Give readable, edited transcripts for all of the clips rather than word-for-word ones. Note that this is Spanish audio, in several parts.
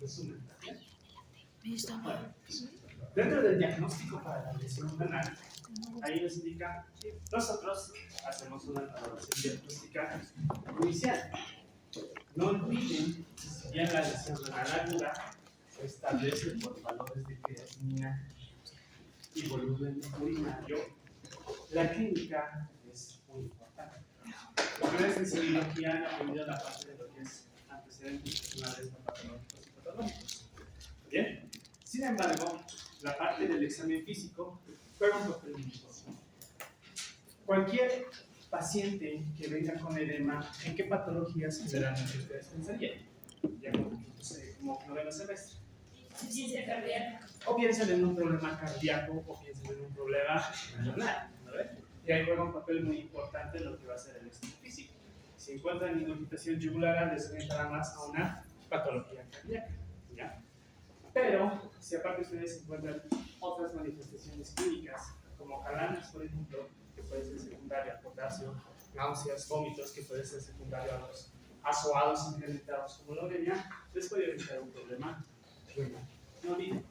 resumen también. Bueno, dentro del diagnóstico para la lesión renal, ahí nos indica que nosotros hacemos una valoración diagnóstica inicial. No olviden que si bien la lesión renal aguda se establece por valores de creatinina y volumen urinario, la clínica es muy importante. Ustedes en semiología han aprendido la parte de lo que es antecedentes personales no patológicos y patológicos. Bien, sin embargo, la parte del examen físico juega un papel muy importante. Cualquier paciente que venga con edema, ¿en qué patologías generalmente ustedes pensarían? Ya como noveno semestre. Insuficiencia cardíaca. O piensan en un problema cardíaco o piensan en un problema renal, ¿no ves? Y ahí juega un papel muy importante lo que va a ser el examen físico. Si encuentran ingurgitación yugular, les orientará más a una patología cardíaca, ¿ya? Pero, si aparte ustedes encuentran otras manifestaciones clínicas, como calambres, por ejemplo, que puede ser secundaria a potasio, náuseas, vómitos, que puede ser secundario a los azoados incrementados como la uremia, les puede orientar un problema renal. No olviden,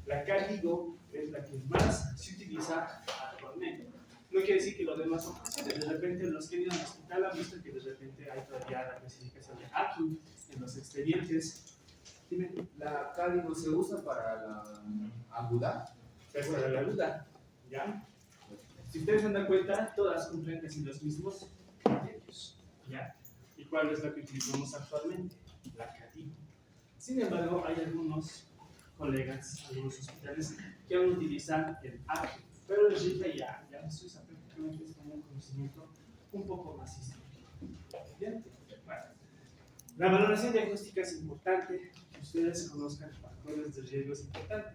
la Cardigo es la que más se utiliza actualmente. No quiere decir que los demás son opciones. De repente, los que vienen al hospital han visto que de repente hay todavía la clasificación de ACU en los expedientes. Dime, ¿la Cardigo se usa para la aguda? Es para la aguda, ¿ya? Si ustedes se dan cuenta, todas cumplen casi los mismos criterios, ¿ya? ¿Y cuál es la que utilizamos actualmente? La Cardigo. Sin embargo, hay algunos colegas, algunos hospitales que aún utilizan el ACU, pero el RIFE ya en Suiza prácticamente es como un conocimiento un poco más histórico. ¿Bien? Bueno, la valoración diagnóstica es importante, que ustedes conozcan factores de riesgo es importante.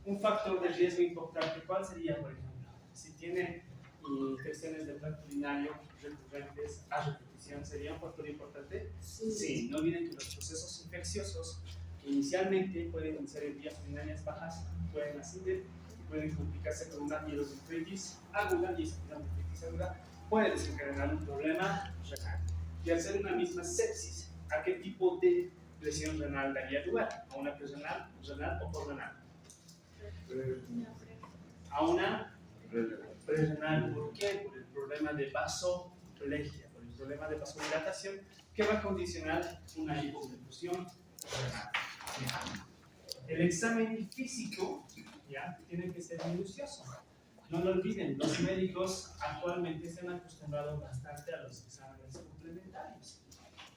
Un factor de riesgo importante, ¿cuál sería, por ejemplo? Si tiene infecciones del tracto urinario recurrentes a repetición, ¿sería un factor importante? Sí, no olviden que los procesos infecciosos que inicialmente pueden iniciar en vías urinarias bajas, pueden ascender y pueden complicarse con una pielonefritis aguda, y esa pielonefritis aguda puede desencadenar un problema renal. Y al ser una misma sepsis, ¿a qué tipo de lesión renal daría lugar? ¿A una prerenal, renal o porrenal? A una prerenal. ¿Por qué? Por el problema de vasoplegia, por el problema de vasodilatación que va a condicionar una hipoperfusión renal. El examen físico ya tiene que ser minucioso. No lo olviden, los médicos actualmente se han acostumbrado bastante a los exámenes complementarios.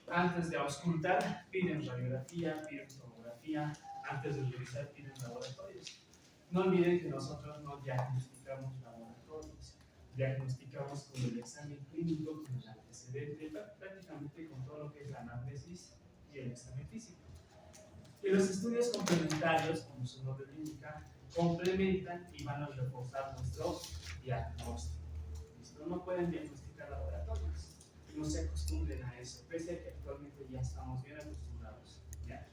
Antes de auscultar, piden radiografía, piden tomografía, antes de revisar, piden laboratorios. No olviden que nosotros no diagnosticamos laboratorios, diagnosticamos con el examen clínico, con el antecedente, prácticamente con todo lo que es la anamnesis y el examen físico. Y los estudios complementarios, como su nombre lo indica, complementan y van a reforzar nuestro diagnóstico. ¿Listo? No pueden diagnosticar laboratorios, no se acostumbren a eso, pese a que actualmente ya estamos bien acostumbrados, ¿ya?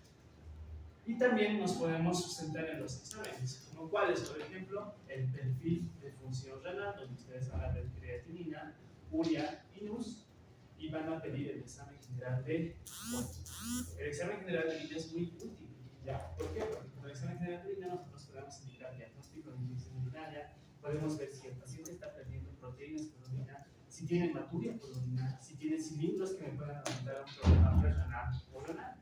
Y también nos podemos sustentar en los exámenes, como cuáles, por ejemplo, el perfil de función renal, donde ustedes van a ver creatinina, urea y NUS, y van a pedir el examen general de orina. El examen general de orina es muy útil, ¿ya? ¿Por qué? Porque con el examen general de orina nosotros podemos indicar diagnóstico de infección urinaria, podemos ver si el paciente está perdiendo proteínas por orina, si tiene hematuria por orina, si tiene cilindros que me puedan aumentar un problema renal o renal.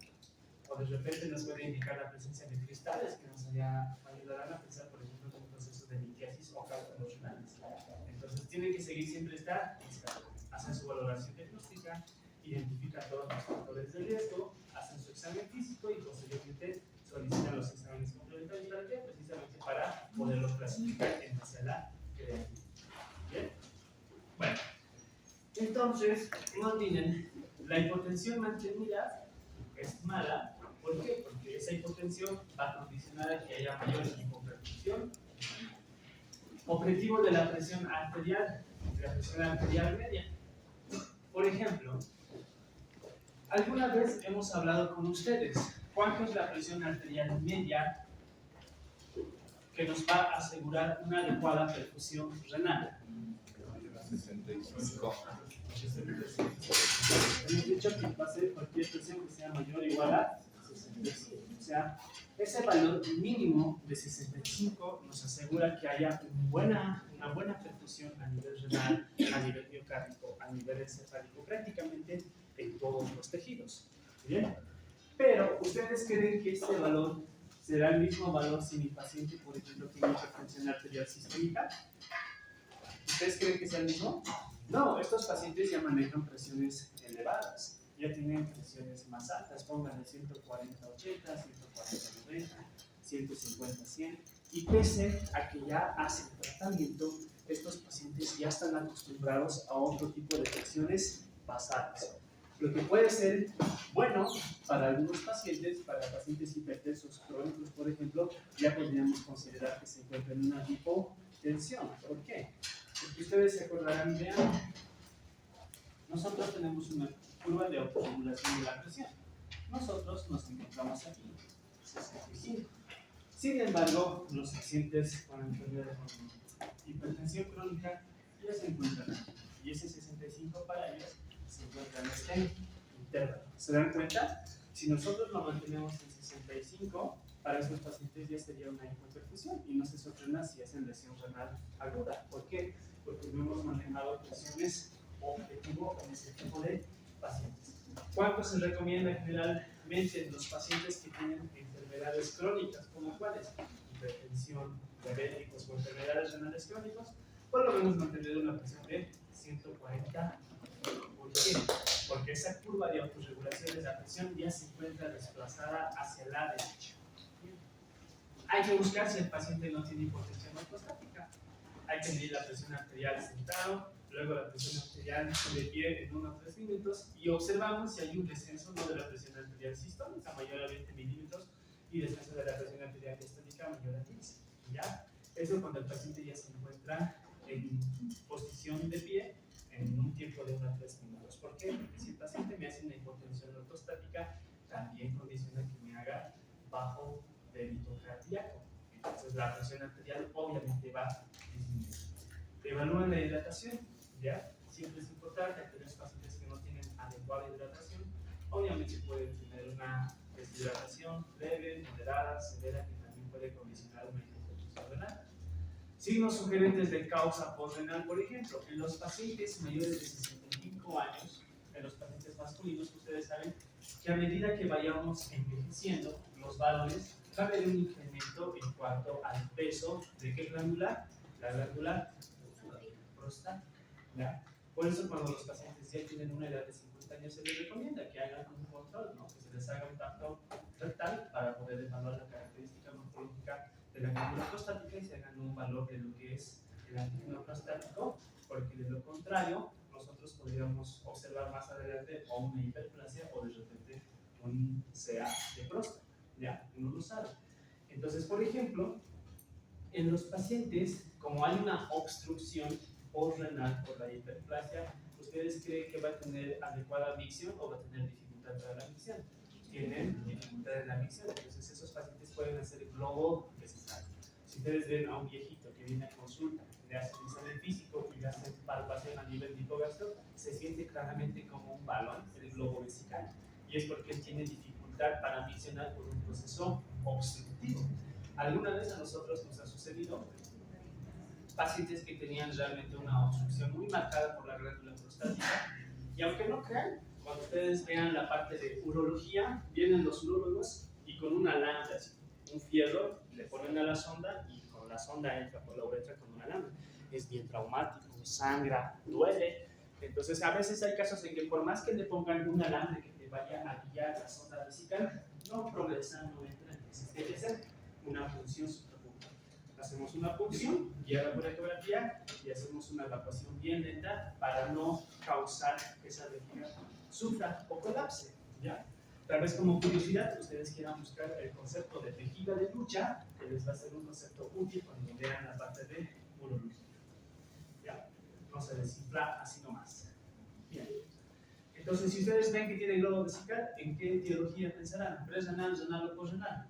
O de repente nos puede indicar la presencia de cristales que nos ayudarán a pensar, por ejemplo, en un proceso de litiasis o cálculos renales. Entonces, tienen que seguir siempre estar hacen su valoración diagnóstica, identifican todos los factores de riesgo, hacen su examen físico y posteriormente solicitan los exámenes complementarios. ¿Para qué? Precisamente para poderlos clasificar en base a la creatinina. ¿Bien? Bueno, entonces, no olviden, la hipotensión mantenida es mala. ¿Por qué? Porque esa hipotensión va a condicionar a que haya mayor hipoperfusión. Objetivo de la presión arterial media. Por ejemplo, alguna vez hemos hablado con ustedes, ¿cuánto es la presión arterial media que nos va a asegurar una adecuada perfusión renal? 65. Hemos dicho que va a ser cualquier presión que sea mayor o igual a 65. sea, ese valor mínimo de 65 nos asegura que haya una buena perfusión a nivel renal, a nivel miocárdico, a nivel encefálico, prácticamente en todos los tejidos. ¿Bien? Pero, ¿ustedes creen que este valor será el mismo valor si mi paciente, por ejemplo, tiene hipertensión arterial sistémica? ¿Ustedes creen que sea el mismo? No, estos pacientes ya manejan presiones elevadas, ya tienen presiones más altas, pónganle 140-80, 140-90, 150-100, y pese a que ya hacen tratamiento, estos pacientes ya están acostumbrados a otro tipo de presiones basales. Lo que puede ser bueno para algunos pacientes, para pacientes hipertensos crónicos, por ejemplo, ya podríamos considerar que se encuentran en una hipotensión. ¿Por qué? Porque ustedes se acordarán, vean, nosotros tenemos una curva de autorregulación de la presión. Nosotros nos encontramos aquí, 65. Sin embargo, los pacientes con enfermedad con hipertensión crónica ya se encuentran aquí. Y ese 65 para ellos se encuentra en este intervalo. ¿Se dan cuenta? Si nosotros lo mantenemos en 65, para esos pacientes ya sería una hipoperfusión y no se sorprendan si hacen lesión renal aguda. ¿Por qué? Porque no hemos manejado presiones objetivo en ese tipo de pacientes. ¿Cuánto se recomienda generalmente en los pacientes que tienen enfermedades crónicas, como cuáles? Hipertensión, diabéticos o enfermedades renales crónicas? Por lo menos mantener una presión de 140. ¿Por qué? Porque esa curva de autorregulación de la presión ya se encuentra desplazada hacia la derecha. Hay que buscar si el paciente no tiene hipotensión ortostática. Hay que medir la presión arterial sentado, luego la presión arterial de pie en 1 a 3 minutos y observamos si hay un descenso no de la presión arterial sistólica mayor a 20 milímetros y descenso de la presión arterial diastólica mayor a 15. ¿Ya? Eso cuando el paciente ya se encuentra en posición de pie en un tiempo de 1 a 3 minutos. ¿Por qué? Porque si el paciente me hace una hipotensión ortostática, también condiciona que me haga bajo débito cardíaco. Entonces la presión arterial obviamente va a disminuir. Evalúan la hidratación, ¿ya? Siempre es importante, aquellos pacientes que no tienen adecuada hidratación, obviamente pueden tener una deshidratación leve, moderada, severa, que también puede condicionar una hipotensión renal. Signos sugerentes de causa postrenal, por ejemplo, en los pacientes mayores de 65 años, en los pacientes masculinos, ustedes saben que a medida que vayamos envejeciendo, los valores va a haber un incremento en cuanto al peso de qué glándula, la glándula prostática. ¿Ya? Por eso cuando los pacientes ya tienen una edad de 50 años se les recomienda que hagan un control, ¿no? Que se les haga un tacto rectal para poder evaluar la característica morfológica de la glándula prostática y se hagan un valor de lo que es el antígeno prostático, porque de lo contrario nosotros podríamos observar más adelante o una hiperplasia o de repente un CA de próstata. ¿Ya? Uno lo sabe. Entonces, por ejemplo, en los pacientes, como hay una obstrucción postrenal por la hiperplasia, ¿ustedes creen que va a tener adecuada micción o va a tener dificultad para la micción? Tienen dificultad en la micción, entonces esos pacientes pueden hacer globo vesical. Si ustedes ven a un viejito que viene a consulta, le hacen examen físico y le hacen palpación a nivel de hipogastro, se siente claramente como un balón, el globo vesical, y es porque él tiene dificultad para miccionar por un proceso obstructivo. ¿Alguna vez a nosotros nos ha sucedido pacientes que tenían realmente una obstrucción muy marcada por la glándula prostática? Y aunque no crean, cuando ustedes vean la parte de urología, vienen los urólogos y con una alambre, un fierro, le ponen a la sonda y con la sonda entra por la uretra con un alambre. Es bien traumático, sangra, duele. Entonces, a veces hay casos en que por más que le pongan un alambre que te vaya a guiar la sonda vesical, no progresa, no entra. Entonces, debe ser una punción suprapubital. Hacemos una punción guiada por ecografía y hacemos una evacuación bien lenta para no causar que esa vejiga sufra o colapse. ¿Ya? Tal vez como curiosidad, ustedes quieran buscar el concepto de vejiga de lucha, que les va a ser un concepto útil cuando vean la parte de urología. ¿Ya? No se desinfla así nomás. Bien. Entonces, si ustedes ven que tiene globo vesical, ¿en qué etiología pensarán? ¿Presrenal, renal o posrenal?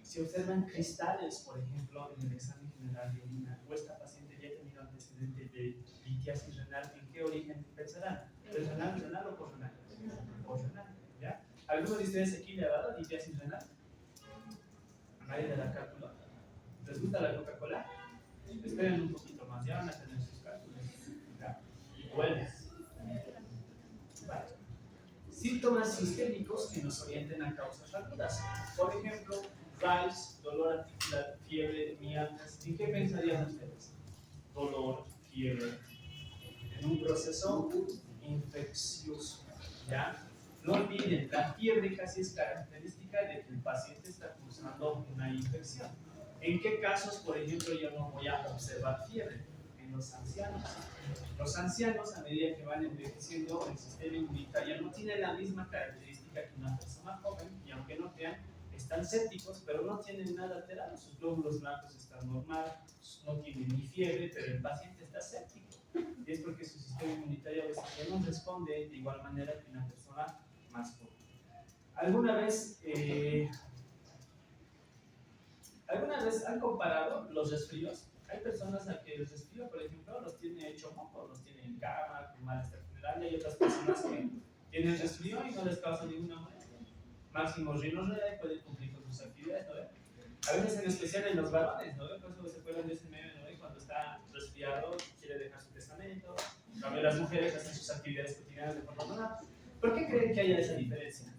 Si observan cristales, por ejemplo, en el examen general de orina, o esta paciente ya ha tenido antecedente de litiasis renal, ¿en qué origen pensarán? ¿Presrenal, renal o posrenal? Posrenal, ¿ya? ¿Alguno de ustedes aquí le ha dado litiasis renal? ¿A nadie de la cálculo? ¿Les gusta la Coca-Cola? Esperen un poquito más, ya van a tener sus cálculos. ¿Ya? Y vuelves. Vale. Síntomas sistémicos que nos orienten a causas agudas. Por ejemplo, RAIS, dolor articular, fiebre, mialgias. ¿En qué pensarían ustedes? Dolor, fiebre, en un proceso infeccioso. ¿Ya? No olviden, la fiebre casi es característica de que el paciente está cursando una infección. ¿En qué casos, por ejemplo, yo no voy a observar fiebre? En los ancianos. Los ancianos, a medida que van envejeciendo, el sistema inmunitario no tiene la misma característica que una persona joven, y aunque no crean, están sépticos, pero no tienen nada alterado. Sus glóbulos blancos están normal, no tienen ni fiebre, pero el paciente está séptico. Y es porque su sistema inmunitario a veces ya no responde de igual manera que una persona más joven. ¿Alguna vez han comparado los resfríos? Hay personas a que el resfrío, por ejemplo, los tiene hecho moco, los tiene en cama, con malestar general, y hay otras personas que tienen resfrío y no les causa ninguna molestia. Máximo rinorrea y puede cumplir con sus actividades, ¿no ven? A veces en especial en los varones, ¿no ven? Por eso se acuerdan de ese meme, ¿no ven? Cuando está resfriado, quiere dejar su testamento. También las mujeres hacen sus actividades cotidianas de forma normal. ¿Por qué creen que haya esa diferencia?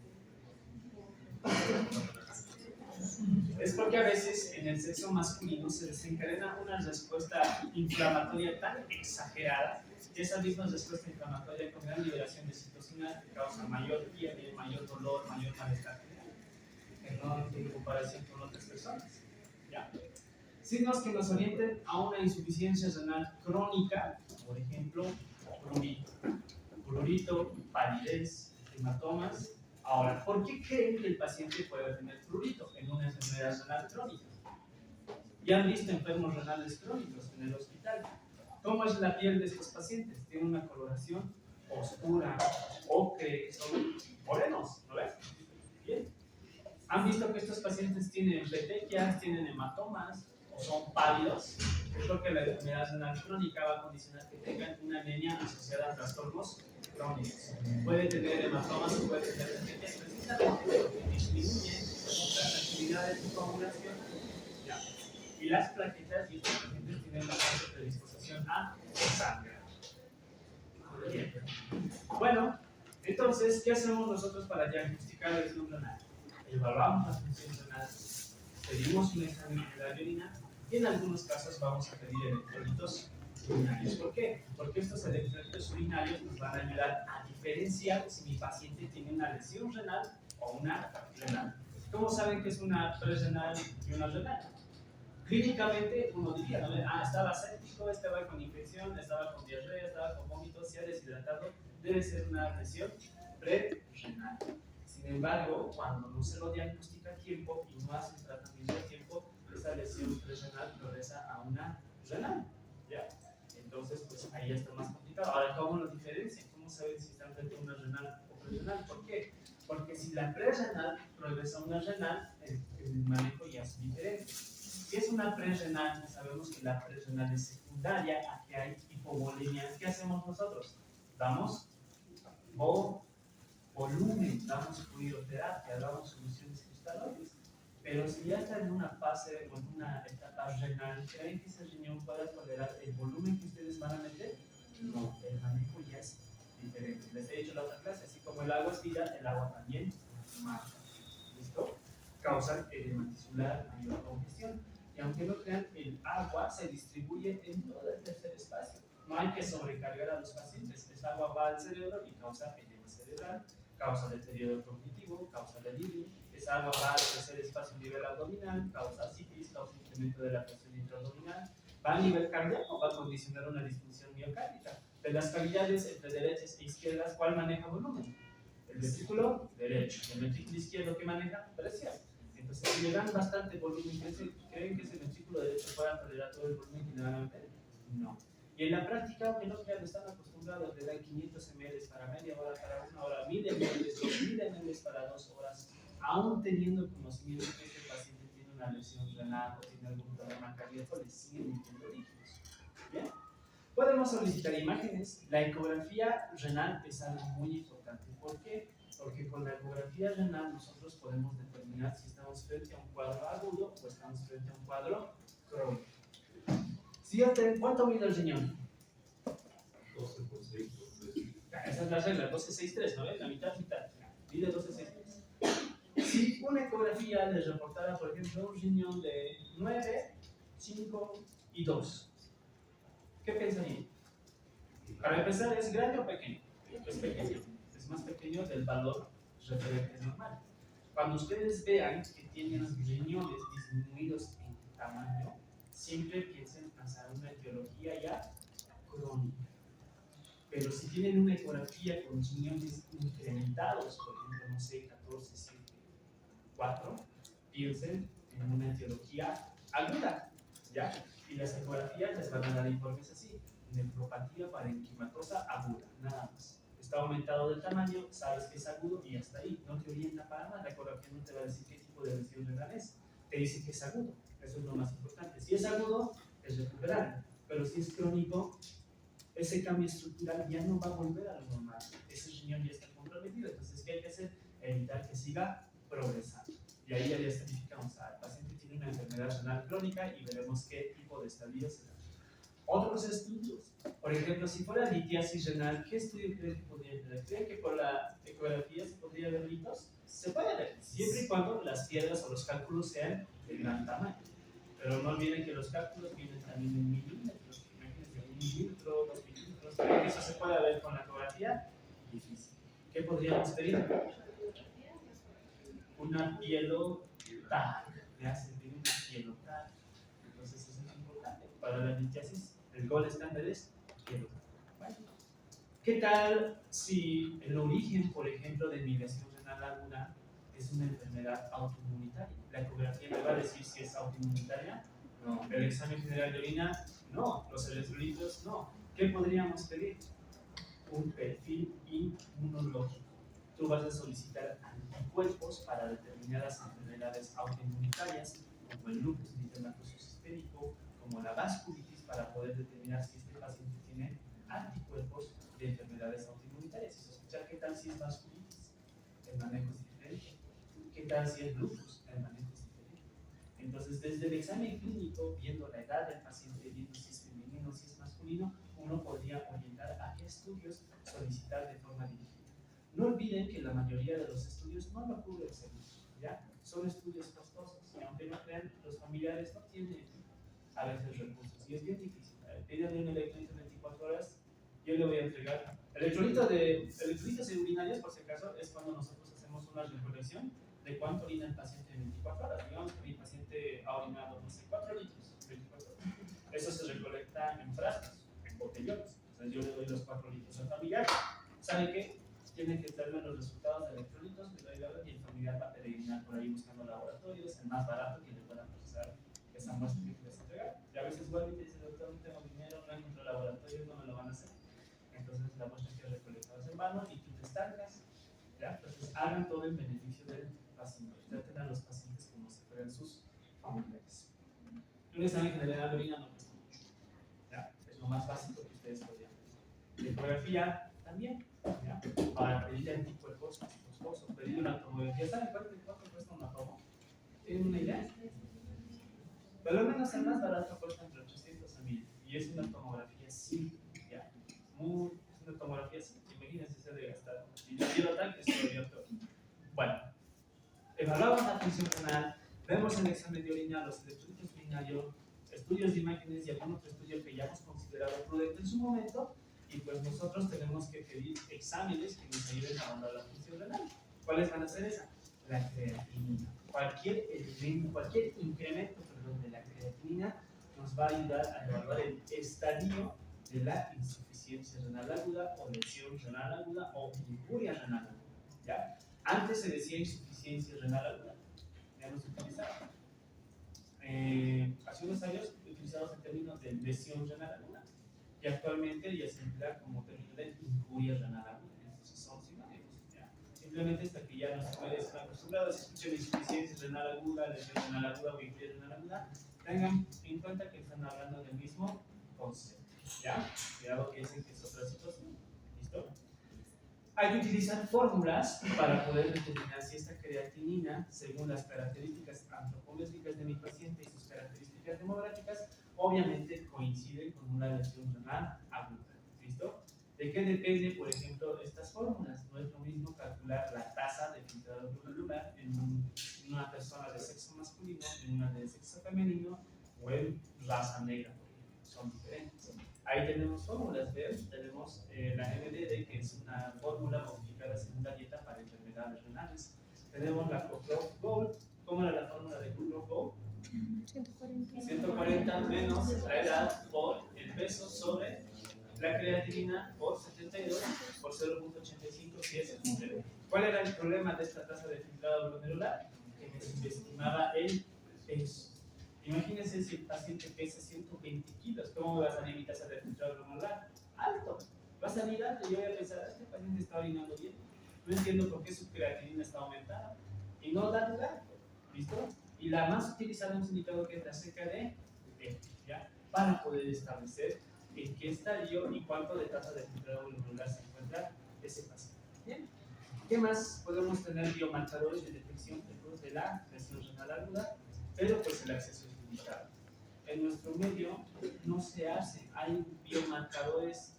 Es porque a veces en el sexo masculino se desencadena una respuesta inflamatoria tan exagerada que esa misma respuesta inflamatoria con gran liberación de citocina causa mayor fiebre, mayor dolor, mayor malestar en comparación con otras personas. ¿Ya? Signos que nos orienten a una insuficiencia renal crónica, por ejemplo, prurito, palidez, hematomas. Ahora, ¿por qué creen que el paciente puede tener prurito en una enfermedad renal crónica? Ya han visto enfermos renales crónicos en el hospital. ¿Cómo es la piel de estos pacientes? Tiene una coloración oscura, ocre, son morenos, ¿no ves? Bien. ¿Han visto que estos pacientes tienen petequias, tienen hematomas o son pálidos? Es porque la enfermedad renal crónica va a condicionar que tengan una anemia asociada a trastornos crónicos. Puede tener hematomas o puede tener petequias precisamente porque disminuye las actividades de coagulación. ¿Ya? Y las plaquetas y estos pacientes tienen la predisposición a sangrar. Bien. Bueno, entonces, ¿qué hacemos nosotros para diagnosticar el flujo renal? Evaluamos las funciones renales, pedimos un examen de la orina y en algunos casos vamos a pedir electrolitos urinarios. ¿Por qué? Porque estos electrolitos urinarios nos van a ayudar a diferenciar si mi paciente tiene una lesión renal o una renal. ¿Cómo saben que es una prerenal y una renal? Clínicamente uno diría, ¿no? Estaba séptico, estaba con infección, estaba con diarrea, estaba con vómitos, se ha deshidratado, debe ser una lesión prerenal. Sin embargo, cuando no se lo diagnostica a tiempo y no hace el tratamiento a tiempo, esa lesión prerenal progresa a una renal. ¿Ya? Entonces, pues ahí está más complicado. Ahora, ¿cómo lo diferencian? ¿Cómo saben si están frente a una renal o prerenal? ¿Por qué? Porque si la prerenal progresa a una renal, el manejo ya es diferente. Si es una prerenal, sabemos que la prerenal es secundaria a que hay hipovolemia. ¿Qué hacemos nosotros? Damos volumen, damos fluidoterapia, damos soluciones cristaloides. Pero si ya está en una fase o en una etapa renal, ¿creen que ese riñón pueda tolerar el volumen que ustedes van a meter? No, el manejo ya es diferente. Les he dicho la otra clase, así como el agua es vida, el agua también mata. ¿Listo? Causan edema tisular, mayor congestión. Y aunque no crean, el agua se distribuye en todo el tercer espacio. No hay que sobrecargar a los pacientes. Esa agua va al cerebro y causa edema cerebral, causa deterioro cognitivo, causa delirio. Esa agua va al tercer espacio a nivel abdominal, causa citis, causa incremento de la presión intraabdominal. Va a nivel cardíaco, va a condicionar una disfunción miocárdica. De las cavidades entre derechas e izquierdas, ¿cuál maneja volumen? El ventrículo derecho. El ventrículo izquierdo, ¿qué maneja? Presión. Entonces, si le dan bastante volumen, ¿creen que ese ventrículo derecho pueda tolerar todo el volumen que le van a meter? No. Y en la práctica, aunque no crean, están acostumbrados, le dan 500 ml para media hora, para una hora, 1000 ml, 2000 ml para 2 horas, aún teniendo conocimiento que este paciente tiene una lesión renal o tiene algún problema cardíaco, le siguen metiendo líquidos. ¿Bien? Podemos solicitar imágenes. La ecografía renal es algo muy importante. ¿Por qué? Porque con la ecografía renal nosotros podemos determinar si estamos frente a un cuadro agudo o estamos frente a un cuadro crónico. Siguiente, ¿cuánto mide el riñón? 12 por 6 por 3. Esa es la regla, 12,63, ¿no ves? La mitad. Mide 12,63. Si una ecografía les reportara, por ejemplo, un riñón de 9, 5 y 2, ¿qué pensarían? Para empezar, ¿es grande o pequeño? Es pequeño. Es más pequeño del valor referente normal. Cuando ustedes vean que tienen los riñones disminuidos en tamaño, siempre piensen hacer una etiología ya crónica. Pero si tienen una ecografía con riñones incrementados, por ejemplo, no sé, 14, 7, 4, piensen en una etiología aguda, ¿ya? Y las ecografías les van a dar informes así: nefropatía parenquimatosa aguda, nada más. Está aumentado del tamaño, sabes que es agudo y hasta ahí. No te orienta para nada. La ecografía no te va a decir qué tipo de lesión renal es. Te dice que es agudo. Eso es lo más importante. Si es agudo, es recuperable. Pero si es crónico, ese cambio estructural ya no va a volver a lo normal. Ese riñón ya está comprometido. Entonces, ¿qué hay que hacer? Evitar que siga progresando. Y ahí ya estadificamos: el paciente tiene una enfermedad renal crónica y veremos qué tipo de estadio se da. Otros estudios, por ejemplo, si fuera litiasis renal, ¿qué estudio creen que podría tener? ¿Creen que por la ecografía se podría ver litos? Se puede ver, siempre y cuando las piedras o los cálculos sean de gran tamaño. Pero no olviden que los cálculos vienen también en milímetros. Imagínense, 1 milímetro, 2 milímetros. ¿Creen que eso se puede ver con la ecografía? Difícil. ¿Qué podríamos pedir? Una pielotag. Ya se pide una pielotag. Entonces eso es importante. Para la litiasis, el gol estándar es pielotag. Bueno, ¿qué tal si el origen, por ejemplo, de mi lesión renal aguda es una enfermedad autoinmunitaria? La ecografía me va a decir si es autoinmunitaria. No. El examen general de orina, no. Los electrolitos, no. ¿Qué podríamos pedir? Un perfil inmunológico. Tú vas a solicitar anticuerpos para determinadas enfermedades autoinmunitarias, como el lupus eritematoso sistémico, como la vasculitis, para poder determinar si este paciente tiene anticuerpos de enfermedades autoinmunitarias. Y sospechar qué tal si es vasculitis, el manejo es diferente. ¿Qué tal si es lupus? El manejo es diferente. Entonces, desde el examen clínico, viendo la edad del paciente, viendo si es femenino, si es masculino, uno podría orientar a qué estudios solicitar de forma dirigida. No olviden que la mayoría de los estudios no lo cubre el seguro, ¿ya? Son estudios costosos y aunque no crean, los familiares no tienen a veces recursos y es bien difícil. Pídanle un electrolito en 24 horas, yo le voy a entregar. Electrolitos urinarios, por si acaso, es cuando nosotros hacemos una recolección de cuánto orina el paciente en 24 horas. Digamos que mi paciente ha orinado, no sé, 4 litros, 24 horas. Eso se recolecta en frascos, en botellones. Entonces yo le doy los 4 litros al familiar. ¿Sabe qué? Tiene que darme los resultados de electrolitos, me doy la hora y el familiar va a peregrinar por ahí buscando laboratorios, el más barato que le pueda procesar esa muestra que les entregar. Y a veces vuelve y te dice: doctor, no tengo dinero, no encuentro laboratorios, no me lo van a hacer. Entonces la muestra que recolectada es en vano y tú te estancas, ¿ya? Entonces hagan todo en beneficio del paciente. Traten a los pacientes como si fueran sus familiares. Un examen general de orina no cuesta mucho, ¿ya? Es lo más básico que ustedes podrían hacer. La ecografía también, ¿ya? Para pedir anticuerpos costosos, pedir una tomografía. ¿Saben cuánto cuesta una tomo? ¿Tienen una idea? Pero al menos el más barato cuesta entre 800 a 1000 y es una tomografía simple, ¿ya? Es una tomografía simple, imagínense, se debe gastar. Y yo quiero tal que se lo todo. Bueno, evaluamos la función renal, vemos el examen de orina, los electrolitos urinarios, estudios de imágenes y algún otro estudio que ya hemos considerado prudente en su momento. Y pues nosotros tenemos que pedir exámenes que nos ayuden a evaluar la función renal. ¿Cuáles van a ser esas? La creatinina. Cualquier incremento de la creatinina nos va a ayudar a evaluar el estadio de la insuficiencia renal aguda o lesión renal aguda o injuria renal aguda, ¿ya? Antes se decía insuficiencia renal aguda, ya no se utilizaba. Hace unos años utilizamos el término de lesión renal aguda y actualmente ya se emplea como término de injuria renal aguda. Entonces son sinónimos, ¿ya? Simplemente hasta que ya nos están acostumbrados a escuchar insuficiencia renal aguda, lesión renal aguda o injuria renal aguda, tengan en cuenta que están hablando del mismo concepto, ¿ya? Cuidado que dicen que es otra situación. ¿Listo? Hay que utilizar fórmulas para poder determinar si esta creatinina, según las características antropométricas de mi paciente y sus características demográficas, obviamente coinciden con una lesión renal aguda. ¿Listo? ¿De qué depende, por ejemplo, estas fórmulas? No es lo mismo calcular la tasa de filtrado glomerular en una persona de sexo masculino, en una de sexo femenino o en raza negra, por ejemplo. Son diferentes. Ahí tenemos fórmulas, ¿ves? Tenemos la NDD, que es una fórmula modificada según la dieta para enfermedades renales. Tenemos la Cochrane Gold. ¿Cómo era la fórmula de Cochrane Gold? 140 menos la edad por el peso sobre la creatinina por 72 por 0.85 si es el número. ¿Cuál era el problema de esta tasa de filtrado glomerular? Que me subestimaba el peso. Imagínense si el paciente pesa 120 kilos, ¿cómo me va a salir mi tasa de filtrado glomerular? Alto. Va a salir alto y yo voy a pensar, este paciente está orinando bien. No entiendo por qué su creatinina está aumentada. Y no da lugar. ¿Listo? Y la más utilizada es un indicador que es la CKD, ¿ya? Para poder establecer en qué estadio y cuánto de tasa de filtrado glomerular se encuentra ese paciente. ¿Bien? ¿Qué más? Podemos tener biomarcadores de detección precoz de la lesión renal aguda, pero pues el acceso es limitado. En nuestro medio no se hace, hay biomarcadores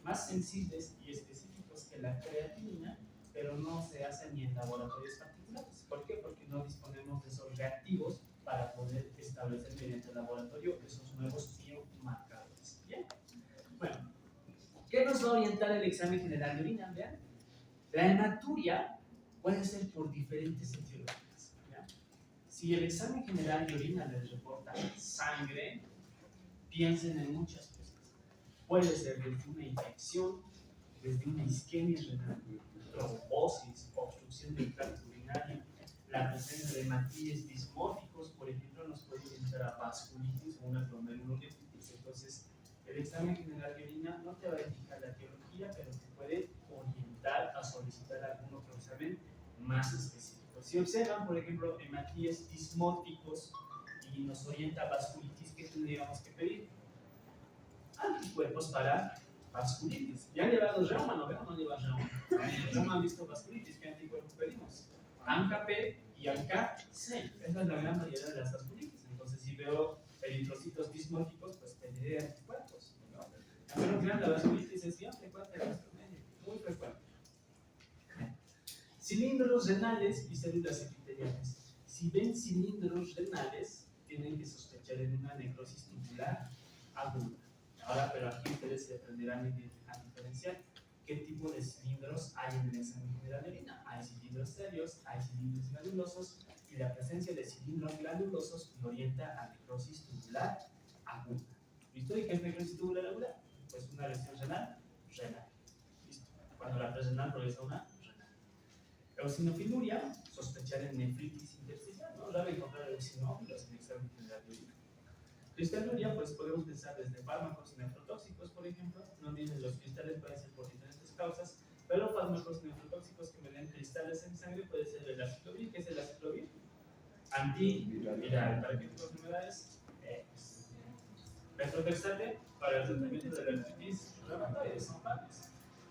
más sensibles y específicos que la creatinina, pero no se hacen ni en laboratorios particulares. ¿Por qué? Porque no disponemos de esos reactivos para poder establecer mediante el laboratorio esos nuevos biomarcadores. ¿Bien? Bueno, ¿qué nos va a orientar el examen general de orina? Vean, la hematuria puede ser por diferentes etiologías. ¿Ya? Si el examen general de orina les reporta sangre, piensen en muchas cosas. Puede ser desde una infección, desde una isquemia renal, trombosis, obstrucción del tracto urinario, la presencia de hematíes dismórficos, por ejemplo, nos puede orientar a vasculitis o una glomerulonefritis. Entonces, el examen general de orina no te va a indicar la etiología, pero te puede orientar a solicitar algún otro examen más específico. Si observan, por ejemplo, hematíes dismórficos y nos orienta a vasculitis, ¿qué tendríamos que pedir? Anticuerpos para vasculitis. ¿Ya han llevado reuma? ¿No veo? No lleva reuma. En reuma han visto vasculitis. ¿Qué anticuerpos pedimos? ANCA-P y ANCA-C. Esa es la gran mayoría de las vasculitis. Entonces, si veo eritrocitos dismórficos, pues pediré anticuerpos, ¿no? Pero claro, la vasculitis es bien frecuente en nuestro medio, muy frecuente. Cilindros renales y células epiteliales. Si ven cilindros renales, tienen que sospechar en una necrosis tubular aguda. Ahora, pero aquí ustedes se aprenderán a diferenciar qué tipo de cilindros hay en el examen general de orina. Hay cilindros serios, hay cilindros granulosos, y la presencia de cilindros granulosos nos orienta a necrosis tubular aguda. ¿Listo? ¿Y qué es necrosis tubular aguda? Pues una lesión renal. ¿Listo? Cuando la renal progresa a una renal. Eosinofiluria, sospechar en nefritis intersticial, ¿no? Raro encontrar eosinófilos en el examen general de orina. Cristaluria, pues podemos pensar desde fármacos nefrotóxicos, por ejemplo. No olviden, los cristales pueden ser por diferentes causas, pero fármacos nefrotóxicos que me den cristales en sangre puede ser el aciclovir. ¿Qué es el aciclovir? Antiviral. ¿Para qué tipo de enfermedades? Methotrexate para el tratamiento de la artritis reumatoide, son varios.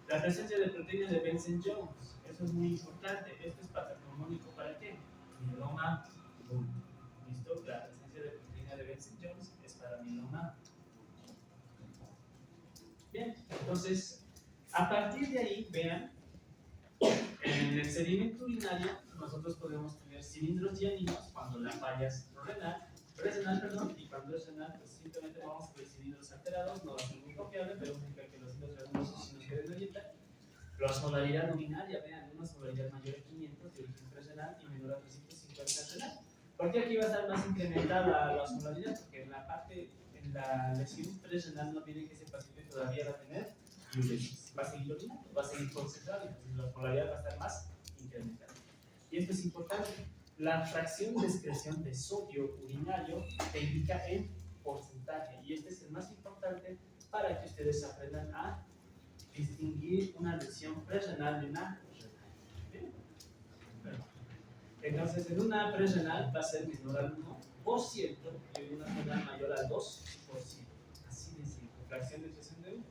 La presencia de proteínas de Benson-Jones, eso es muy importante. Esto es patognomónico para qué? Mieloma múltiple. ¿Listo? La presencia de proteína de Benson-Jones es para mieloma. Bien, entonces, a partir de ahí, vean, en el sedimento urinario nosotros podemos tener cilindros llaninos cuando la falla es renal, y cuando es renal, pues simplemente vamos a ver cilindros alterados, no va a ser muy confiable, pero significa que los cilindros granulosos sí nos quieren orientar. La osmolaridad urinaria, vean, una osmolaridad mayor a 500 de origen prerenal y menor a 350 renal. ¿Por qué aquí va a estar más incrementada la osmolaridad? Porque en la parte, en la lesión prerenal no tiene que ese paciente todavía va a tener diuresis. Va a seguir orinando, va a seguir concentrado, entonces la osmolaridad va a estar más incrementada. Y esto es importante. La fracción de excreción de sodio urinario te indica en porcentaje, y este es el más importante para que ustedes aprendan a distinguir una lesión prerenal de una renal. Bueno, entonces, en una prerenal va a ser menor al 1% y en una renal mayor al 2%. Así de simple. Fracción de excreción de 1.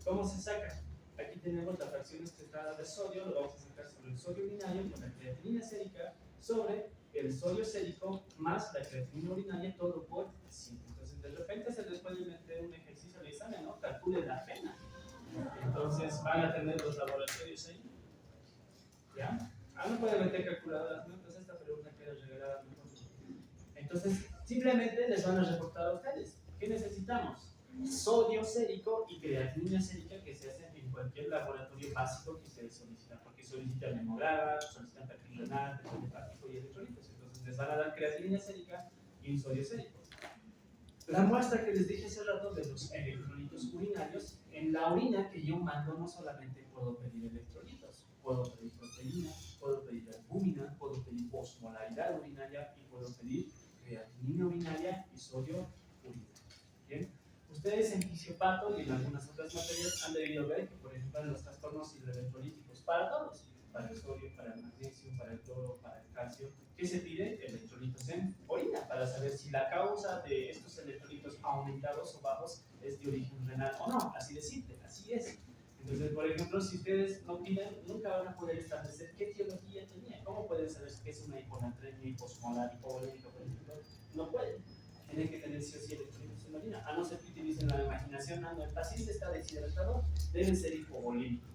¿Cómo se saca? Aquí tenemos la fracción excretada de sodio, lo vamos a sacar sobre el sodio urinario con la creatinina sérica sobre el sodio sérico más la creatinina urinaria, todo por 5. Entonces, de repente se les puede meter un ejercicio de examen, ¿no? Calcule la pena. Entonces, van a tener los laboratorios ahí. ¿Ya? No puede meter calculadoras, ¿no? Entonces, esta pregunta queda regalada mejor. Entonces, simplemente les van a reportar a ustedes. ¿Qué necesitamos? Sodio sérico y creatinina sérica que se hacen en cualquier laboratorio básico que ustedes solicitan, porque solicitan hemograma, solicitan perfil renal, perfil hepático y electrolitos. Entonces, les van a dar creatinina sérica y un sodio sérico. La muestra que les dije hace rato de los electrolitos urinarios, en la orina que yo mando no solamente puedo pedir electrolitos, puedo pedir proteína, puedo pedir albúmina, puedo pedir osmolaridad urinaria y puedo pedir creatinina urinaria y sodio urinario. ¿Bien? Ustedes en fisiopato y en algunas otras materias han debido ver que, por ejemplo, en los trastornos hidroelectrolíticos, para todos, para el sodio, para el magnesio, para el cloro, para el calcio, ¿qué se pide? Electrolitos en orina, para saber si la causa de estos electrolitos aumentados o bajos es de origen renal o no. Así de simple, así es. Entonces, por ejemplo, si ustedes no piden, nunca van a poder establecer qué etiología tenía. ¿Cómo pueden saber qué es una hiponatremia, hiposmolar, hipovolémica, por ejemplo? No pueden. Tienen que tener sí o sí electrolitos en orina, a no ser que utilicen la imaginación. El paciente está deshidratado, debe ser hipovolémico.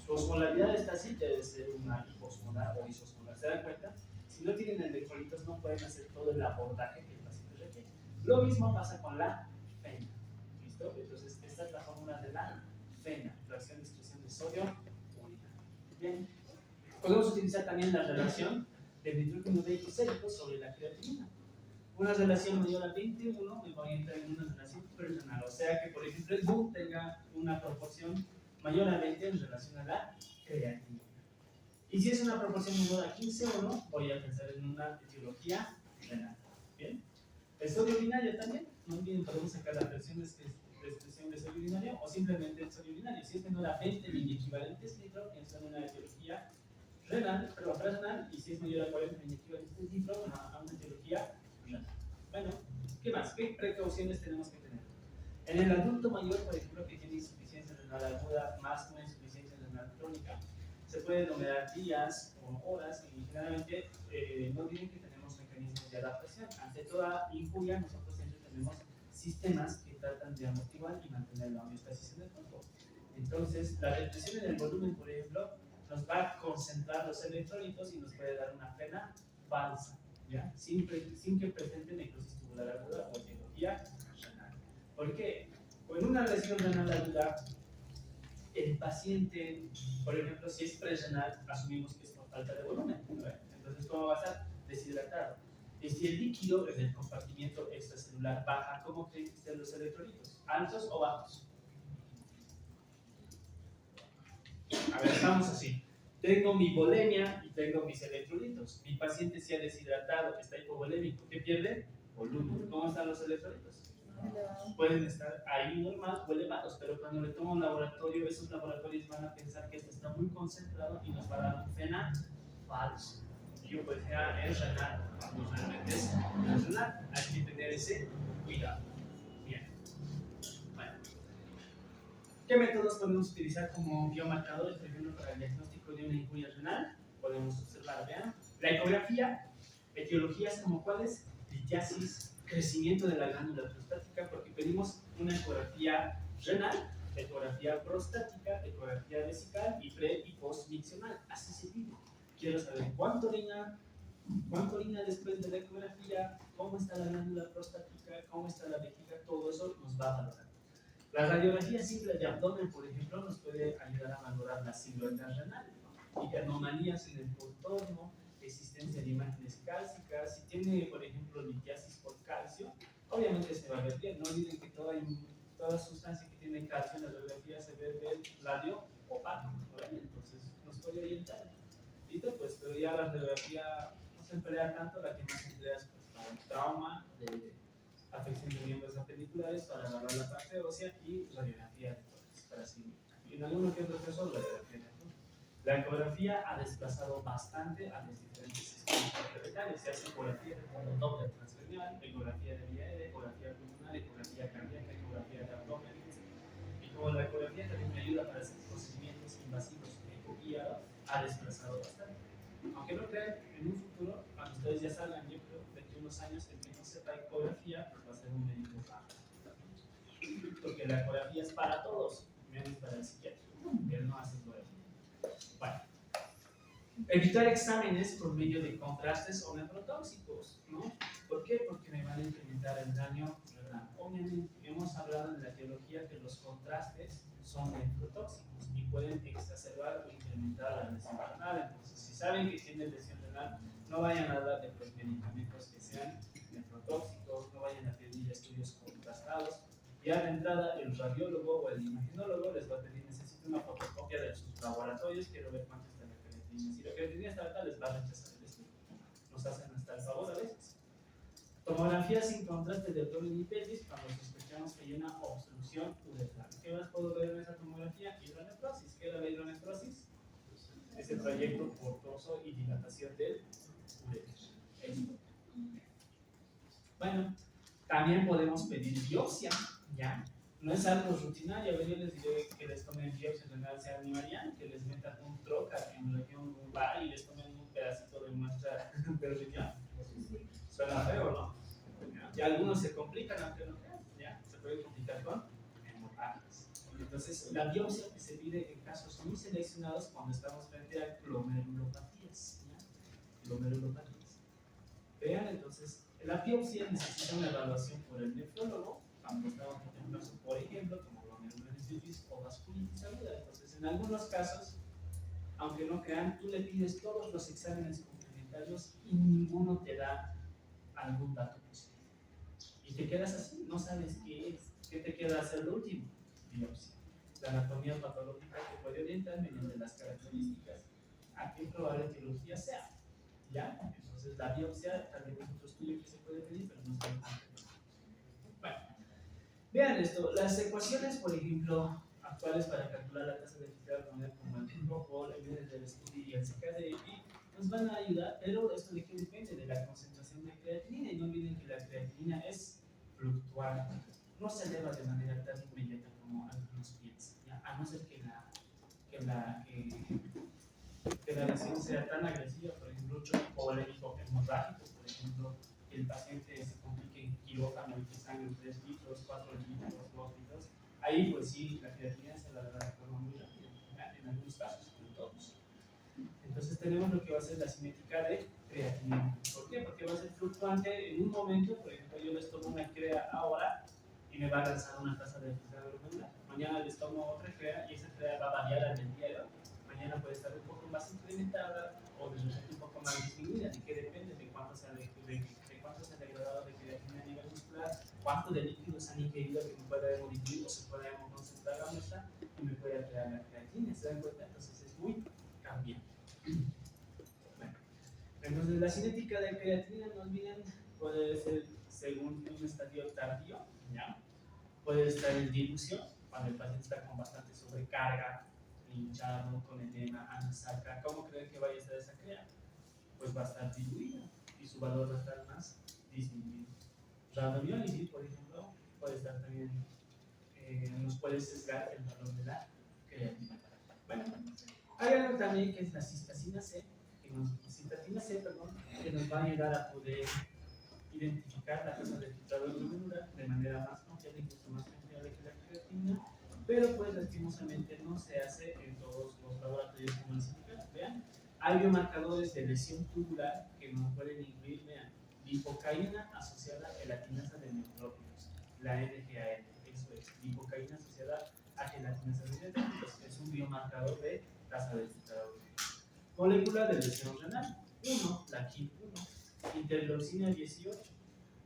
Su osmolaridad está así, debe ser una hiposmolar o isosmolar. ¿Se dan cuenta? Si no tienen electrolitos, no pueden hacer todo el abordaje que el paciente requiere. Lo mismo pasa con la fena. ¿Listo? Entonces, esta es la fórmula de la fena, fracción de excreción de sodio urinario. Bien. Podemos utilizar también la relación del nitrógeno sérico sobre la creatinina. Una relación mayor a 21 me voy a entrar en una relación personal, o sea que, por ejemplo, el BU tenga una proporción mayor a 20 en relación a la creatinina. Y si es una proporción menor a 15 o no, voy a pensar en una etiología renal. ¿Bien? El sodio urinario también, no olviden, podemos sacar la fracción de expresión de sodio urinario o simplemente el sodio urinario. Si es menor a 20 mil equivalentes litro, pienso en una etiología renal, pero renal, y si es mayor a 40 mil equivalentes litro, a una etiología renal. Bueno, ¿qué más? ¿Qué precauciones tenemos que tener? En el adulto mayor, por ejemplo, que tiene insuficiencia renal aguda más una insuficiencia renal crónica, se pueden numerar días o horas y generalmente no olviden que tenemos mecanismos de adaptación. Ante toda injuria, nosotros siempre tenemos sistemas que tratan de amortiguar y mantener la homeostasis en el cuerpo. Entonces, la retención en el volumen, por ejemplo, nos va a concentrar los electrolitos y nos puede dar una pena falsa, ¿ya? Sin que presente necrosis tubular aguda o etiología renal. ¿Por qué? Con una lesión renal aguda, el paciente, por ejemplo, si es prerenal, asumimos que es por falta de volumen, ¿no? Entonces, ¿cómo va a estar? Deshidratado. Y si el líquido en el compartimiento extracelular baja, ¿cómo creen que estén los electrolitos? ¿Altos o bajos? A ver, estamos así. Tengo mi volemia y tengo mis electrolitos. Mi paciente se ha deshidratado, está hipovolémico. ¿Qué pierde? Volumen. ¿Cómo están los electrolitos? Pueden estar ahí normal o elevados, pero cuando le tomo un laboratorio, esos laboratorios van a pensar que esto está muy concentrado y nos va a dar un fena falso. Yo pues ya es renal, cuando realmente es renal. Hay que tener ese cuidado. Bien. Bueno. ¿Qué métodos podemos utilizar como biomarcadores, por ejemplo, para el diagnóstico de una injuria renal? Podemos observar, vean, la ecografía, etiologías como cuáles, litiasis, crecimiento de la glándula prostática, porque pedimos una ecografía renal, ecografía prostática, ecografía vesical y pre y post-miccional. Así se pide. Quiero saber cuánto orina después de la ecografía, cómo está la glándula prostática, cómo está la vejiga, todo eso nos va a valorar. La radiografía simple de abdomen, por ejemplo, nos puede ayudar a valorar la silueta renal, y anomalías en el contorno, existencia de imágenes cálcicas. Si tiene, por ejemplo, litiasis por calcio, obviamente se va a ver bien. No olviden que toda sustancia que tiene calcio en la radiografía se ve del radio opaco, ¿no? Entonces nos puede orientar. ¿Listo? Pues, pero ya la radiografía no se emplea tanto, la que más se emplea es pues, para un trauma de afección de miembros apendiculares, para evaluar la parte ósea y radiografía de tórax, para sí. Y en alguno que otro caso, radiografía de tórax. La ecografía ha desplazado bastante a los diferentes sistemas cerebrales. Se hace ecografía de fondo doble transcranial, ecografía de vía aérea, ecografía pulmonar, ecografía cardíaca, ecografía de abdomen. Y como la ecografía también me ayuda para hacer procedimientos invasivos ecoguiados ha desplazado bastante. Aunque no crean, en un futuro, cuando ustedes ya salgan, yo creo, de que unos años el que no sepa ecografía, pues va a ser un médico bajo. Porque la ecografía es para todos, menos para el psiquiatra, que él no hace ecografía. Bueno, evitar exámenes por medio de contrastes o nefrotóxicos, ¿no? ¿Por qué? Porque me van a incrementar el daño renal. Obviamente, hemos hablado en la teología que los contrastes son nefrotóxicos y pueden exacerbar o incrementar la lesión renal. Entonces, si saben que tienen lesión renal, no vayan a dar de los medicamentos que sean nefrotóxicos, no vayan a pedir estudios contrastados. Ya de entrada, el radiólogo o el imaginólogo les va a pedir, necesito una fotocopia de sus laboratorios, quiero ver cuánto está la creatinina. Si la creatinina está alta, les va a rechazar el estudio. Nos hacen hasta el favor a veces. Tomografía sin contraste de abdomen y pelvis cuando sospechamos que hay una obstrucción uretral. ¿Qué más puedo ver en esa tomografía? Hidronefrosis. ¿Qué era la hidronefrosis? Es el trayecto portoso y dilatación del uretro. Bueno, también podemos pedir biopsia, ¿ya? No es algo rutinario. A ver, yo les diré que les tomen biopsia renal sea animaliana, que les metan un troca en región lumbar y les tomen un pedacito de muestra de riñón. Suena feo, ¿no? Y algunos se complican, aunque no crean, ¿ya? Se puede complicar con hemorragias. Entonces, la biopsia que se pide en casos muy seleccionados cuando estamos frente a glomerulopatías, ¿ya? Glomerulopatías. Vean, entonces, la biopsia necesita una evaluación por el nefrólogo cuando estamos frente a un caso, por ejemplo, como glomerulonefritis o vasculitis aguda. Entonces, en algunos casos, aunque no crean, tú le pides todos los exámenes complementarios y ninguno te da algún dato positivo. Y te quedas así, no sabes qué es. ¿Qué te queda hacer lo último? Biopsia. La anatomía patológica te puede orientar mediante las características a qué probable etiología sea. ¿Ya? Entonces la biopsia también es otro estudio que se puede pedir, pero no está completo. Bueno, vean esto. Las ecuaciones, por ejemplo, actuales para calcular la tasa de filtrado como el Propol, el MD del estudio y el CKD, nos van a ayudar, pero esto de qué depende de la concentración de creatinina. Y no olviden que la creatinina es fluctuante, no se eleva de manera tan inmediata como algunos piensan, ¿ya? A no ser que la lesión sea tan agresiva, por ejemplo, un choque polémico hemorrágico, por ejemplo, que el paciente se complique en quirófano y que sangre 3 litros, 4 litros, 2 litros. Ahí, pues sí, la creatinina se la da de forma muy rápida, ¿ya? En algunos casos, no en todos. Entonces tenemos lo que va a ser la cinética de creatinina. ¿Por qué? Porque va a ser fluctuante en un momento. Por ejemplo, yo les tomo una crea ahora y me va a lanzar una tasa de filtrado glomerular. Mañana les tomo otra crea y esa crea va a variar al día de hoy. Mañana puede estar un poco más incrementada o de repente un poco más disminuida. ¿De qué depende? De cuánto se ha degradado de creatinina a nivel muscular, cuánto de líquidos han ingerido que me pueda diluir o se pueda concentrar la muestra y me puede crear la creatinina. ¿Se dan cuenta? Entonces es muy cambiante. Bueno, entonces la cinética de creatinina, no olviden, puede ser según un estadio tardío, ¿ya? Puede estar en dilución, cuando el paciente está con bastante sobrecarga, hinchado, con edema, anasaca. ¿Cómo creen que vaya a estar esa crea? Pues va a estar diluida y su valor va a estar más disminuido. Rhabdomiólisis, por ejemplo, puede estar también, nos puede sesgar el valor de la creatinina. Bueno, hay algo también que es la cistacina C, que nos va a ayudar a poder identificar la tasa de filtrado glomerular de manera más confiable, incluso más confiable que la creatinina, pero pues lastimosamente no se hace en todos los laboratorios como el CINICAL. Vean, hay biomarcadores de lesión tubular que nos pueden incluir, vean, lipocaína asociada a gelatinasa de neutrófilos, la NGAL, eso es, lipocaína asociada a gelatinasa de neutrófilos, es un biomarcador de tasa de filtrado glomerular. Molécula de lesión renal, 1, la KIT1, interleucina 18,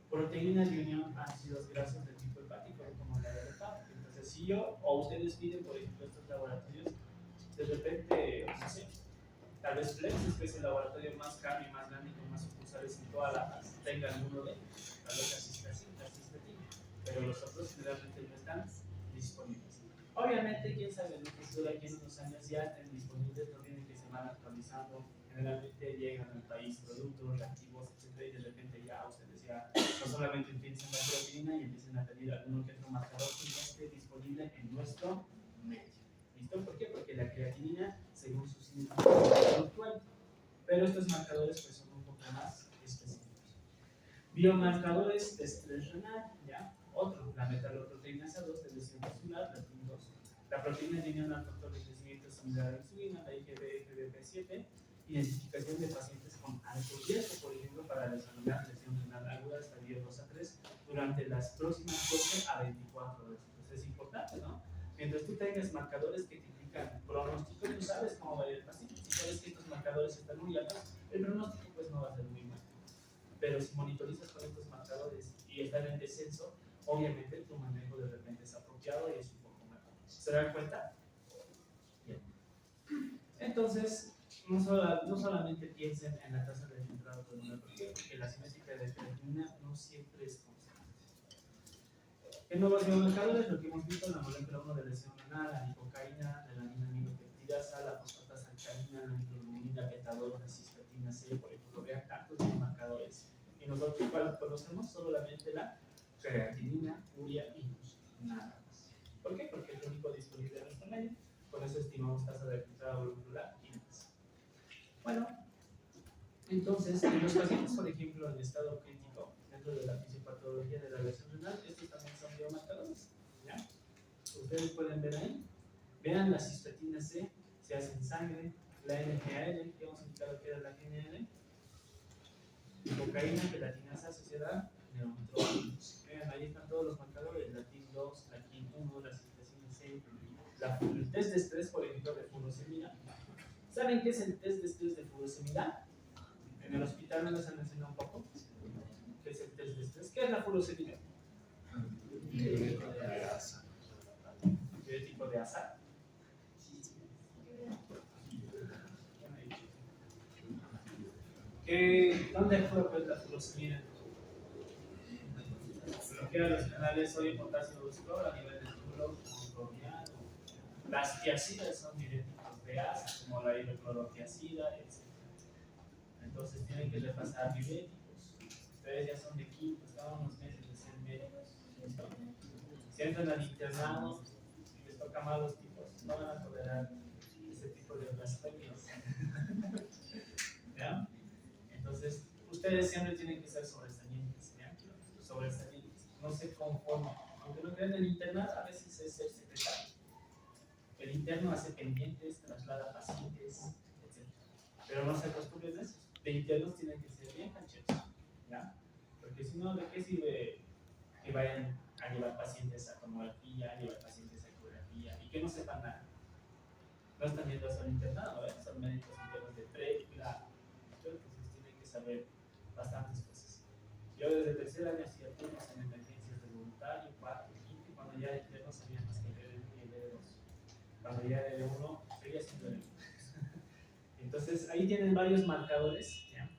proteína de unión a ácidos grasos del tipo hepático, como la de PAP. Entonces, si yo o ustedes piden, por ejemplo, estos laboratorios, de repente, no sé, tal vez Plexus, que es el laboratorio más caro y más grande con más sucursales en toda la paz, tengan uno de ellos, tal vez la cistatina, pero los otros generalmente no están disponibles. Obviamente, quién sabe, no que de aquí en unos años ya estén disponibles, no tienen que se van actualizando, generalmente llegan al país productos, reactivos, etc. Y de repente ya ustedes ya no solamente utilizan la creatinina y empiezan a pedir alguno que otro marcador que ya esté disponible en nuestro medio. ¿Listo? ¿Por qué? Porque la creatinina Biomarcadores de estrés renal, ¿ya? Otro, la metaloproteinasa 2 de lesión vascular, la TIM2. La proteína lineal factor de crecimiento similar a la insulina, la IgB-FBP7. Identificación de pacientes con alto riesgo, por ejemplo, para desarrollar lesión renal aguda estadio 2 a 3 durante las próximas 12 a 24 horas. Entonces es importante, ¿no? Mientras tú tengas marcadores que te indican pronóstico, tú sabes cómo va a ir el paciente. Si sabes que estos marcadores están muy altos, el pronóstico pues no va a ser muy bueno. Pero si monitorizas con estos marcadores y están en descenso, obviamente tu manejo de repente es apropiado y es un poco mejor. ¿Se dan cuenta? Bien. Entonces, no solamente piensen en la tasa de filtrado pulmonar, porque la cinética de creatinina no siempre es constante. En nuevos biomarcadores, lo que hemos visto, la molécula 1 de lesión renal, la lipocaína, la aminopeptidasa, la fosfatasa alcalina, la microglobulina beta-2, la cistatina C, por ejemplo, vean tantos biomarcadores. Y nosotros, ¿cuál conocemos? Solamente la creatinina, urea y luz, nada más. ¿Por qué? Porque es lo único disponible en nuestro medio. Con eso estimamos tasa de filtrado molecular y más. Bueno, entonces, en los pacientes, por ejemplo, en estado crítico, dentro de la fisiopatología de la lesión renal, estos también son biomarcadores. ¿Ya? Ustedes pueden ver ahí. Vean la cistatina C, se hace en sangre, la NGAL, que hemos indicado que era la GNL, lipocaína, gelatinasa, sociedad, neutrófilos. Vean, ahí están todos los marcadores, la TIM2, la KIM1, la cistatina C, el test de estrés, por ejemplo, de furosemida. ¿Saben qué es el test de estrés de furosemida? En el hospital me los han enseñado un poco. ¿Qué es el test de estrés? ¿Qué es la furosemida? Diurético de asa. ¿Dónde fue pues, la furosemida? Bloquea los canales sodio y potasio cloro a nivel del túbulo microbiano. Las tiacidas son diuréticos de asa, como la hidroclorotiacida, etc. Entonces tienen que repasar diuréticos. Ustedes ya son de quinto, estaban unos meses de ser médicos. ¿Listo? Si entran al internado y les toca malos tipos, no van a tolerar ese tipo de blasfemias. ¿Ya? Entonces, ustedes siempre tienen que ser sobresalientes. ¿Ya? Sobresalientes. No se conforman. Aunque no crean en el internado, a veces es ser secretario. El interno hace pendientes, traslada pacientes, etc. Pero no se acostumbren a eso. De internos tienen que ser bien cancheros, ¿ya? Porque si no, ¿de qué sirve que vayan a llevar pacientes a tomografía, a llevar pacientes a ecografía y que no sepan nada? No están yendo a ser internado, ¿eh? Son médicos internos de pre-grado. Entonces tienen que saber bastantes cosas. Yo desde el tercer año hacía turnos en emergencias de voluntario, cuarto, quinto, y cuando ya de interno sabía más que el L1 y el L2. Cuando ya era L1, seguía siendo L1. Entonces, ahí tienen varios marcadores, ¿ya?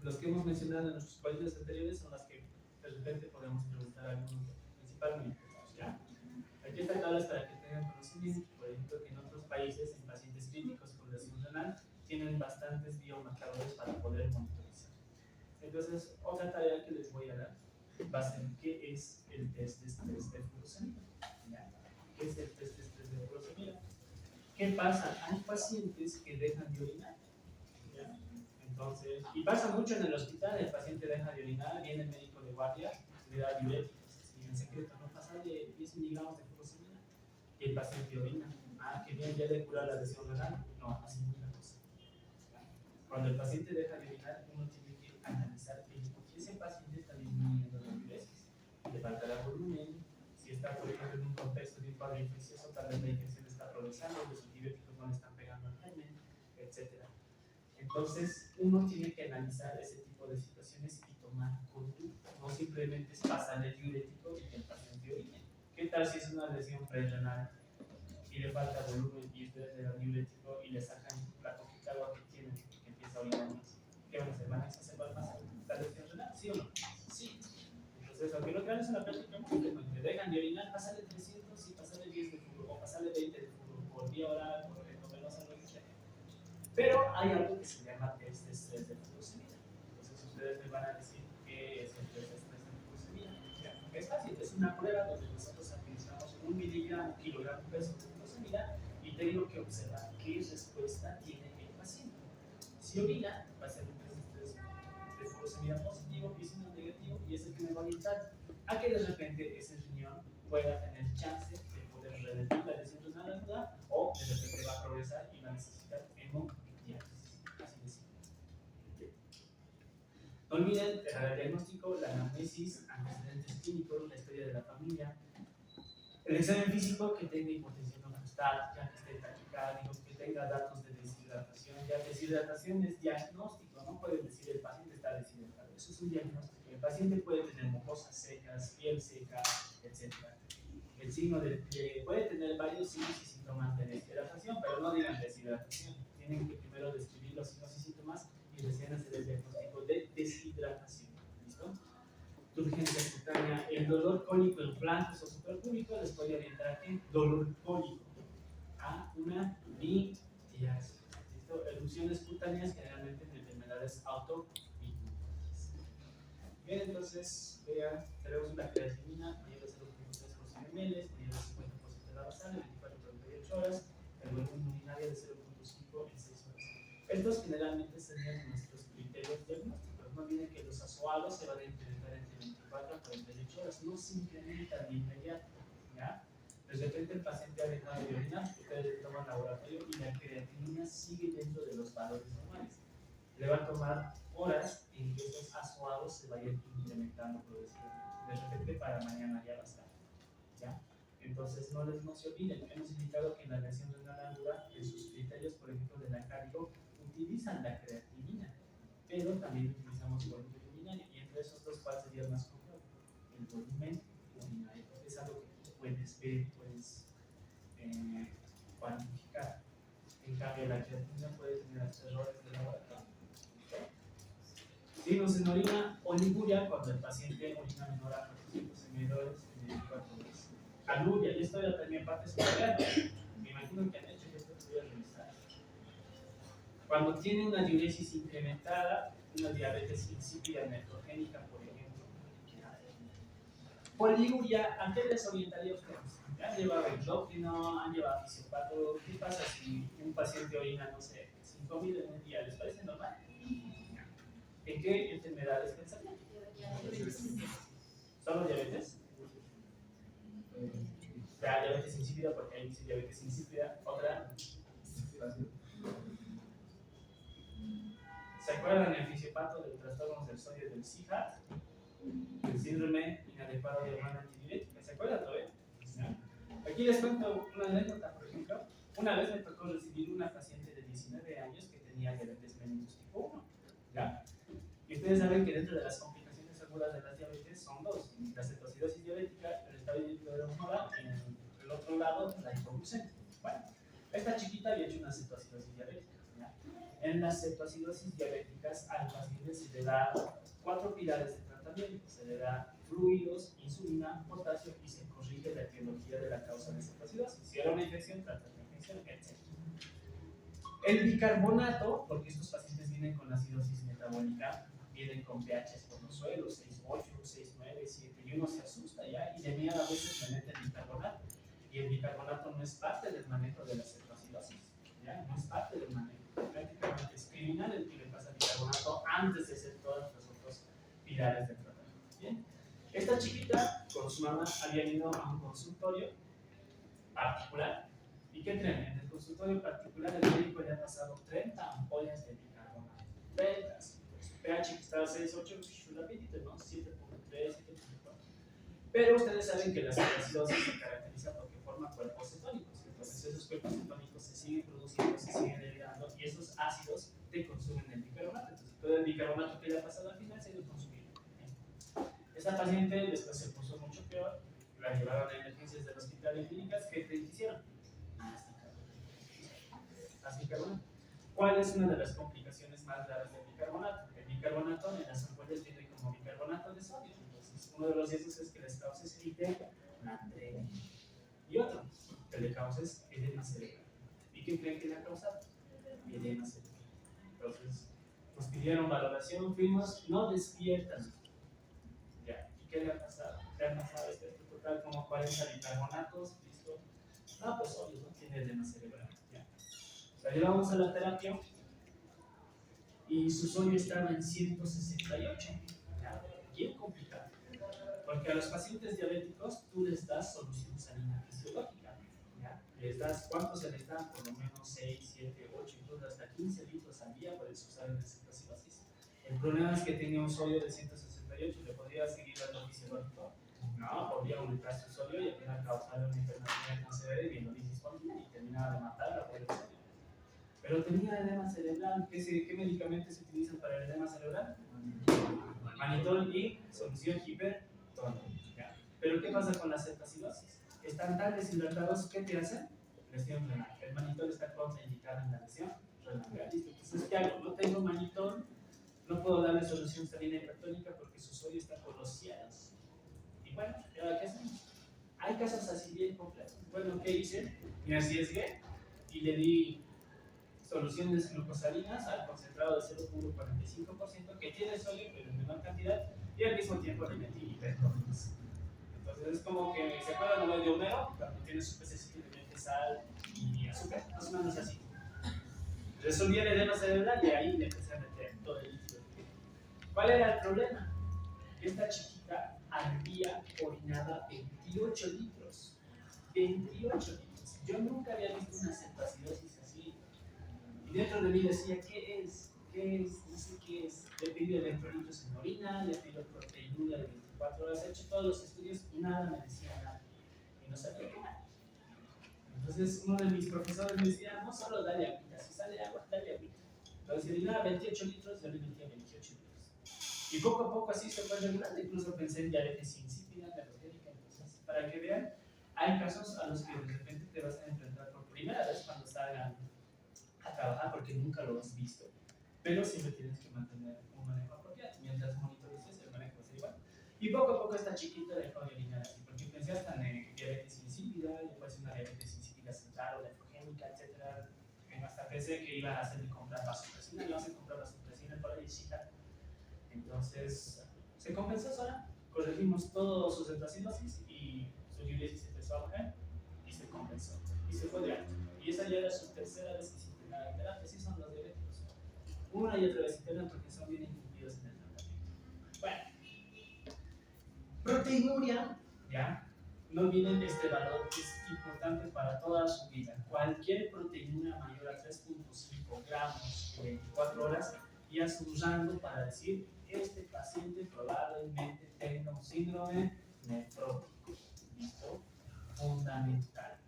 Los que hemos mencionado en nuestros países anteriores son las que de repente podemos preguntar a algunos, principalmente, ¿ya? Aquí están tablas para que tengan conocimiento, por ejemplo, que en otros países, en pacientes críticos con lesión renal, tienen bastantes biomarcadores para poder monitorizar. Entonces, otra tarea que les voy a dar va a ser qué es el test de estrés de furosemida. ¿Qué es el test de estrés de furosemida? ¿Qué pasa? Hay pacientes que dejan de orinar. ¿Ya? Entonces, y pasa mucho en el hospital, el paciente deja de orinar, viene el médico de guardia, le da diuréticos, y en secreto no pasa de 10 miligramos de furosemida, y el paciente orina. Ah, que bien, ya de curar la lesión renal. No, así no es la cosa. ¿Ya? Cuando el paciente deja de orinar, uno tiene que analizar por qué ese paciente está disminuyendo la diuresis. Le faltará volumen. Si está, por ejemplo, en un contexto de un cuadro infeccioso, tal vez la infección está progresando, los antibióticos no le están pegando al germen, etc. Entonces, uno tiene que analizar ese tipo de situaciones y tomar conducta. No simplemente es pasar el diurético y que el paciente orine. ¿Qué tal si es una lesión prerenal y le falta volumen y ustedes le dan diurético y le sacan la poquita agua que tiene y empieza a orinar más? ¿Qué van a hacer? ¿Van a exacerbar más la lesión renal? ¿Sí o no? Sí. Entonces, aunque no crean, es una práctica muy frecuente. Dejan de orinar, pasarle 300 y pasarle 10 de flujo, o pasarle 20 de flujo, por vía oral, por endovenosa, lo que sea. Pero hay algo que se llama test de estrés de furosemida. Entonces, ustedes me van a decir qué es el test de estrés de furosemida. Es fácil, es una prueba donde nosotros administramos 1 miligramo, kilogramo peso de furosemida y tengo que observar qué respuesta tiene el paciente. Si orina, va a ser un test de estrés de furosemida mira positivo y signo negativo, y es el que me va a orientar a que de repente ese riñón pueda tener chance de poder revertir la lesión renal aguda, o de repente va a progresar y va a necesitar hemodiálisis. Así de simple. No olviden dejar el diagnóstico, la anamnesis, antecedentes clínicos, la historia de la familia, el examen físico que tenga hipotensión no prostática, que esté taquicárdico, que tenga datos de deshidratación. Ya deshidratación es diagnóstico, no pueden decir el paciente está deshidratado, eso es un diagnóstico. El paciente puede tener mucosas secas, piel seca, etc. El signo puede tener varios signos y síntomas de deshidratación, pero no digan deshidratación. Tienen que primero describir los signos y síntomas y recién hacer el diagnóstico de deshidratación. ¿Listo? Urgencia cutánea, el dolor cólico en flancos o suprapúbico les puede orientar a qué? Dolor cólico, a una litiasis. ¿Listo? Erupciones cutáneas generalmente en enfermedades autoinmunes. Bien, entonces, vean, tenemos una creatinina mayor de 0.3 ml, mayor del 50% de la basal en 24-48 horas, el volumen urinario de 0.5 en 6 horas. Estos generalmente serían nuestros criterios diagnósticos. No olviden que los azoados se van a incrementar entre 24 a 48 horas, no se incrementa de inmediato, ¿ya? De repente el paciente ha dejado de orinar, ustedes le toman laboratorio y la creatinina sigue dentro de los valores normales. Le va a tomar horas en que esos azoados se vayan incrementando progresivamente. De repente para mañana ya va a estar, ¿ya? Entonces no se olviden, hemos indicado que en la lesión renal aguda, en sus criterios, por ejemplo, de la cardio, utilizan la creatinina, pero también utilizamos volumen urinario, y entre esos dos, ¿cuál sería el más confiable? El volumen urinario. Es algo que tú puedes ver, puedes cuantificar. En cambio, la creatinina puede tener hasta errores de laboratorio. Signos en orina, oliguria, cuando el paciente orina menor a 400 ml en 24 horas. Aluria, y esto ya también parte superior. Me imagino que han hecho, que esto voy a revisar. Cuando tiene una diuresis incrementada, una diabetes insípida netrogénica, por ejemplo. Poliguria, ¿a qué les orientaría ustedes? ¿Han llevado endócrino? ¿Han llevado fisiopato? ¿Qué pasa si un paciente orina, no sé, 5.000 en un día? ¿Les parece normal? ¿En qué enfermedades pensarían? ¿Solo diabetes? Ya, diabetes insípida, porque ahí dice diabetes insípida. Otra. ¿Se acuerdan el fisiopato de los trastornos del sodio del CIHAT? El síndrome inadecuado de hormona antidiurética. ¿Se acuerdan todavía? Aquí les cuento una anécdota, por ejemplo. Una vez me tocó recibir una paciente de 19 años que tenía diabetes mellitus tipo 1. ¿Ya? Y ustedes saben que dentro de las complicaciones agudas de la diabetes son dos: la cetoacidosis diabética, el estado hidromoral, y en el otro lado la hipoglucemia. Bueno, esta chiquita había hecho una cetoacidosis diabética. ¿Ya? En las cetoacidosis diabéticas al paciente se le da 4 pilares de tratamiento: se le da fluidos, insulina, potasio, y se corrige la etiología de la causa de cetoacidosis. Si era una infección, trata la infección, etc. El bicarbonato, porque estos pacientes vienen con acidosis metabólica, vienen con pHs por los suelos, 6,8, 6,9, 7, y uno se asusta ya, y de miedo a veces me meten bicarbonato. Y el bicarbonato no es parte del manejo de la cetoacidosis, ¿ya? No es parte del manejo. Prácticamente es criminal el que le pasa bicarbonato antes de hacer todos los otros pilares del tratamiento. ¿Bien? Esta chiquita con su mamá había ido a un consultorio particular. ¿Y qué creen? En el consultorio particular el médico le ha pasado 30 ampollas de bicarbonato. 30. Su pH que estaba 6,8, rapidito, ¿no? 7,3, 7,4. Pero ustedes saben que la cetoacidosis se caracteriza porque forma cuerpos cetónicos. Entonces esos cuerpos cetónicos se siguen produciendo, se siguen liberando, y esos ácidos te consumen el bicarbonato. Entonces todo el bicarbonato que le ha pasado al final se lo consumido. Esta paciente después se puso mucho peor, la llevaron a emergencias del hospital en clínicas. ¿Qué te hicieron? Bicarbonato. ¿Cuál es una de las complicaciones más raras del bicarbonato? El bicarbonato en las ampollas viene como bicarbonato de sodio. Entonces, uno de los riesgos es que les causes natremia. Y otro, que le causes edema cerebral. ¿Y qué creen que le ha causado? Edema cerebral. Entonces, nos pidieron valoración, fuimos, no despiertan. Ya. ¿Y qué le ha pasado? ¿Qué ha pasado? Total como 40 bicarbonatos, listo. No, pues obvio, no tiene edema cerebral. Ya. La llevamos a la terapia, y su sodio estaba en 168. Ya, bien complicado. Porque a los pacientes diabéticos tú les das solución salina fisiológica. ¿Ya? Les das, ¿cuánto se les da? Por lo menos 6, 7, 8, incluso hasta 15 litros al día puedes usar en desetoxidación. El problema es que tenía un sodio de 168 y le podría seguir dando fisiológico. No, podría aumentar su sodio y al final causarle una enfermedad cancerosa y hemolisis continua y terminaba de matarla por el sodio. Pero tenía edema cerebral. ¿Qué medicamentos se utilizan para el edema cerebral? Manitol y solución hipertónica. Pero ¿qué pasa con las cetoacidosis? Están tan deshidratados, ¿qué te hacen? Lesión renal. El manitol está contraindicado en la lesión renal. ¿Listo? Entonces, ¿qué hago? No tengo manitol, no puedo darle solución salina hipertónica porque su sodio está por los cielos. Y bueno, ¿y ahora qué hacemos? Hay casos así bien complejos. Bueno, ¿qué hice? Me arriesgué y le di soluciones glucosalinas al concentrado de 0.45% que tiene sodio pero en menor cantidad y al mismo tiempo le metí hipertónicos. Entonces es como que se acuerdan de Homero cuando tiene su pececito y le mete sal y azúcar, más o menos así. Resolví el edema cerebral y ahí le empecé a meter todo el líquido. ¿Cuál era el problema? Esta chiquita al día orinaba 28 litros. 28 litros. Yo nunca había visto una cetoacidosis así. Y dentro de mí decía, ¿qué es? ¿Qué es? No sé qué es. Le he pedido electrolitos en orina, le he pedido proteína de 24 horas, he hecho todos los estudios y nada me decía nada. Y no sabía qué era. Entonces uno de mis profesores me decía, no solo dale agüita, si sale agua, dale agüita. Entonces si orinaba 28 litros, yo le metía 28 litros. Y poco a poco así se fue regulando, incluso pensé en diabetes insípida, diabética. Entonces, para que vean, hay casos a los que de repente te vas a enfrentar por primera vez cuando salgan a trabajar porque nunca lo has visto, pero siempre tienes que mantener un manejo apropiado. Mientras monitorices, el manejo va a ser igual. Y poco a poco esta chiquita dejó de orinar así, porque pensé hasta en diabetes insípida, y después una diabetes insípida central o nefrogénica, etc. Hasta pensé que iba a hacerle comprar vasopresina, le hacen comprar vasopresina por ahí, chica. Entonces, se compensó sola, corregimos todos sus cetoacidosis y su diuresis empezó a bajar y se compensó. Y se fue de alto. Y esa ya era su tercera vez que se intentaba en terapia, así son los diabéticos. Una y otra vez intentan porque son bien incumplidos en el tratamiento. Bueno, proteinuria, ¿ya? No olviden este valor que es importante para toda su vida. Cualquier proteína mayor a 3.5 gramos en 24 horas ya es un rango para decir este paciente probablemente tenga un síndrome nefrótico. ¿Listo? Fundamental.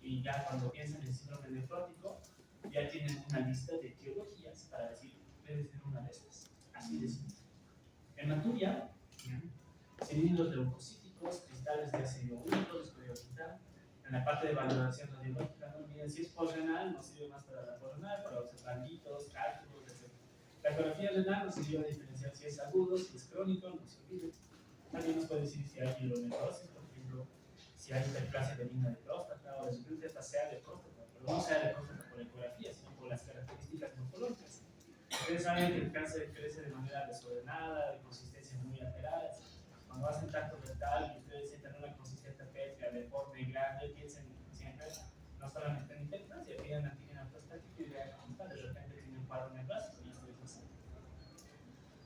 Y ya cuando piensan en síndrome nefrótico, ya tienen una lista de etiologías para decir, debe ser una de estas. Así de simple. Hematuria, cilindros leucocíticos, cristales de ácido úrico, los puedo quitar. En la parte de valoración radiológica, no olviden si es posrenal, nos sirve más para la posrenal, para observar litos, cálculos, etc. La ecografía renal nos sirve a diferenciar si es agudo, si es crónico, no se olvide. También nos puede decir si hay pielonefrosis, por ejemplo, si hay hiperplasia benigna de próstata o desglute facial de próstata, pero no sea de próstata por ecografía, sino por las características morfológicas. Ustedes saben que el cáncer crece de manera desordenada, de consistencia muy alterada. Cuando hacen tacto rectal y ustedes sientan una consistencia pétrea, deforme, grande, piensen siempre, no solamente en hiperplasia, piden antígeno prostático y vean cómo está, de repente tienen un cuadro neoplásico y esto es pasando.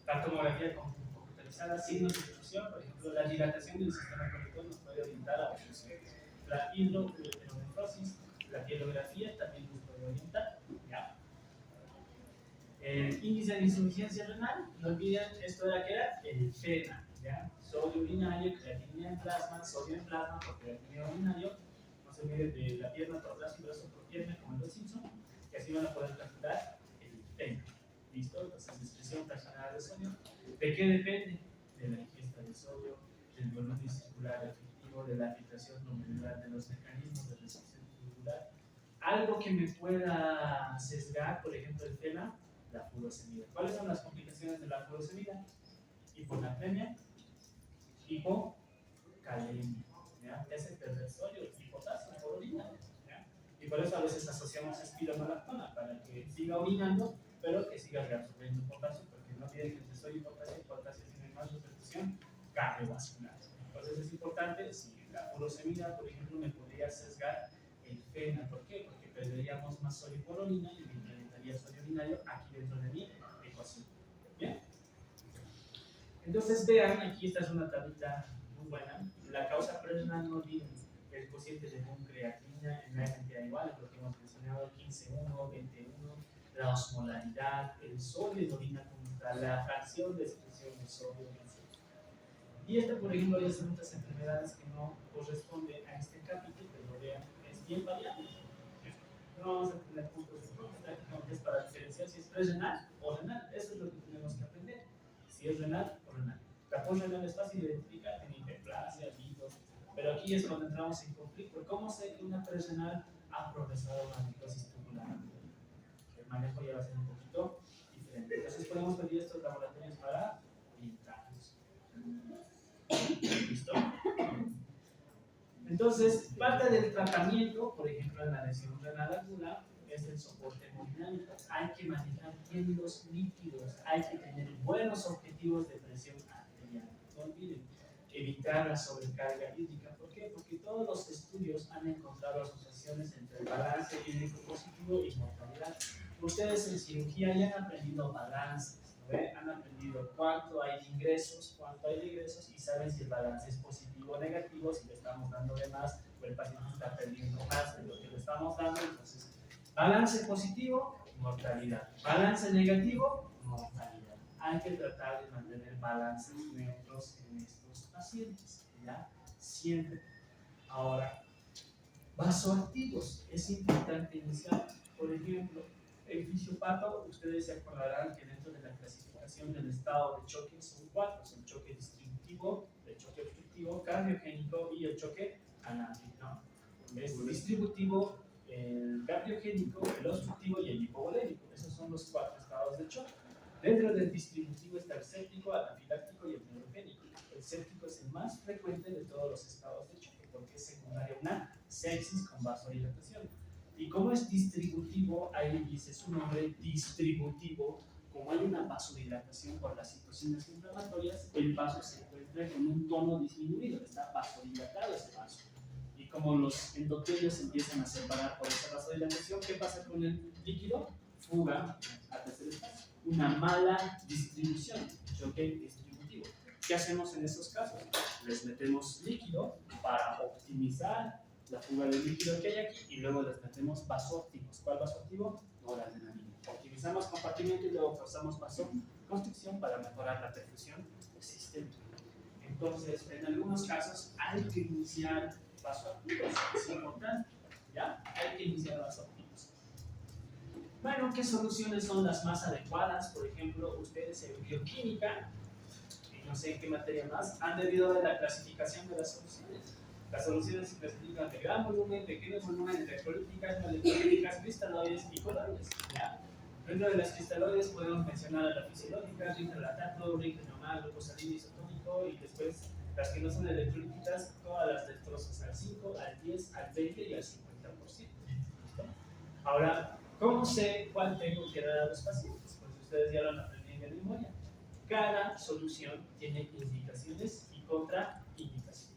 La tomografía computarizada, signos de obstrucción, por ejemplo, la dilatación del sistema conductor nos puede orientar a obstrucción. La hidroperonefrosis, la pielografía también nos puede orientar, ¿ya? El índice de insuficiencia renal, no olviden, esto era que era el FENA, ¿ya? Sodio urinario, creatinina en plasma, sodio en plasma por creatinina urinario, no se olviden de la pierna por brazo y brazo por pierna, como en los Simpson, y así van a poder calcular el FENA. ¿Listo? Entonces, expresión fraccionada de sodio. ¿De qué depende? De la ingesta de sodio, del volumen circular efectivo, de la filtración glomerular, de los mecanismos de restricción circular. Algo que me pueda sesgar, por ejemplo, el FENA, la furosemida. ¿Cuáles son las complicaciones de la furosemida? Hiponatremia, hipocalemia, ¿ya? Ese perder sodio y potasio por orina, ¿ya? Y por eso a veces asociamos espironolactona para que siga orinando, pero que siga reabsorbiendo potasio, porque no olviden que entre sodio y potasio tienen más repercusión cardiovascular. Entonces es importante, si la furosemida, por ejemplo, me podría sesgar el FENA. ¿Por qué? Porque perderíamos más sodio por orina y me incrementaría sodio urinario aquí dentro de mi ecuación. Entonces vean, aquí esta es una tablita muy buena. La causa prerenal, no olviden, el cociente de un creatina en una cantidad igual, es lo que hemos mencionado, 15,1, 21, la osmolaridad, el sodio en orina como tal, la fracción de expresión de sodio en sangre. Y esta, por ejemplo, ya son otras enfermedades que no corresponden a este capítulo, pero vean, es bien variable. No vamos a tener puntos de puntos, es para diferenciar si es prerenal o renal. Eso es lo que tenemos que aprender. Si es renal o renal. La postrenal es fácil de identificar en hiperplasia, litos, pero aquí es cuando entramos en conflicto. ¿Cómo sé que una prerenal ha progresado una necrosis tubular? El manejo ya va a ser un poquito diferente. Entonces podemos pedir estos laboratorios para orientarnos. ¿Listo? Entonces, parte del tratamiento, por ejemplo, en la lesión renal aguda, es el soporte hemodinámico. Hay que manejar bien los líquidos, hay que tener buenos objetivos de presión arterial. No olviden, evitar la sobrecarga hídrica. ¿Por qué? Porque todos los estudios han encontrado asociaciones entre el balance hídrico positivo y mortalidad. Ustedes en cirugía ya han aprendido balances, ¿no? Han aprendido cuánto hay de ingresos, cuánto hay de egresos y saben si el balance es positivo o negativo, si le estamos dando de más o el paciente está perdiendo más de lo que le estamos dando. Entonces, balance positivo, mortalidad. Balance negativo, mortalidad. Hay que tratar de mantener balances neutros en estos pacientes, ¿ya? Siempre. Ahora, vasoactivos. Es importante iniciar, por ejemplo, el fisiopato. Ustedes se acordarán que dentro de la clasificación del estado de choque son 4: el choque distributivo, el choque obstructivo, cardiogénico y el choque anáfrico. Es distributivo, el cardiogénico, el obstructivo y el hipovolémico. Esos son los 4 estados de choque. Dentro del distributivo está el séptico, anafiláctico y el neurogénico. El séptico es el más frecuente de todos los estados de choque porque es secundaria a una sepsis con vasodilatación. Y como es distributivo, ahí dice su nombre, distributivo. Como hay una vasodilatación por las citocinas inflamatorias, el vaso se encuentra con un tono disminuido, está vasodilatado ese vaso. Y como los endotelios empiezan a separar por esa vasodilatación, ¿qué pasa con el líquido? Fuga a tercer espacio. Una mala distribución, choque distributivo. ¿Qué hacemos en esos casos? Les metemos líquido para optimizar la fuga de líquido que hay aquí y luego les metemos vasoactivos. ¿Cuál vasoactivo? Noradrenalina. Optimizamos compartimiento y luego causamos vasoconstricción para mejorar la perfusión existente. Entonces, en algunos casos hay que iniciar vasoactivos, es importante, ¿ya? Hay que iniciar vasoactivos. Bueno, ¿qué soluciones son las más adecuadas? Por ejemplo, ustedes en bioquímica, y no sé en qué materia más, han debido de la clasificación de las soluciones. Las soluciones se clasifican de gran volumen, pequeño volumen, electrolíticas, no electrolíticas, cristaloides y coloides, ¿ya? Dentro de las cristaloides podemos mencionar a la fisiológica, ringlatato, ringlinomal, glucosalina isotónico, y después las que no son electrolíticas, todas las dextrosas al 5, al 10, al 20 y al 50%. ¿Listo? Ahora, ¿cómo sé cuál tengo que dar a los pacientes? Pues ustedes ya lo han aprendido en memoria. Cada solución tiene indicaciones y contraindicaciones.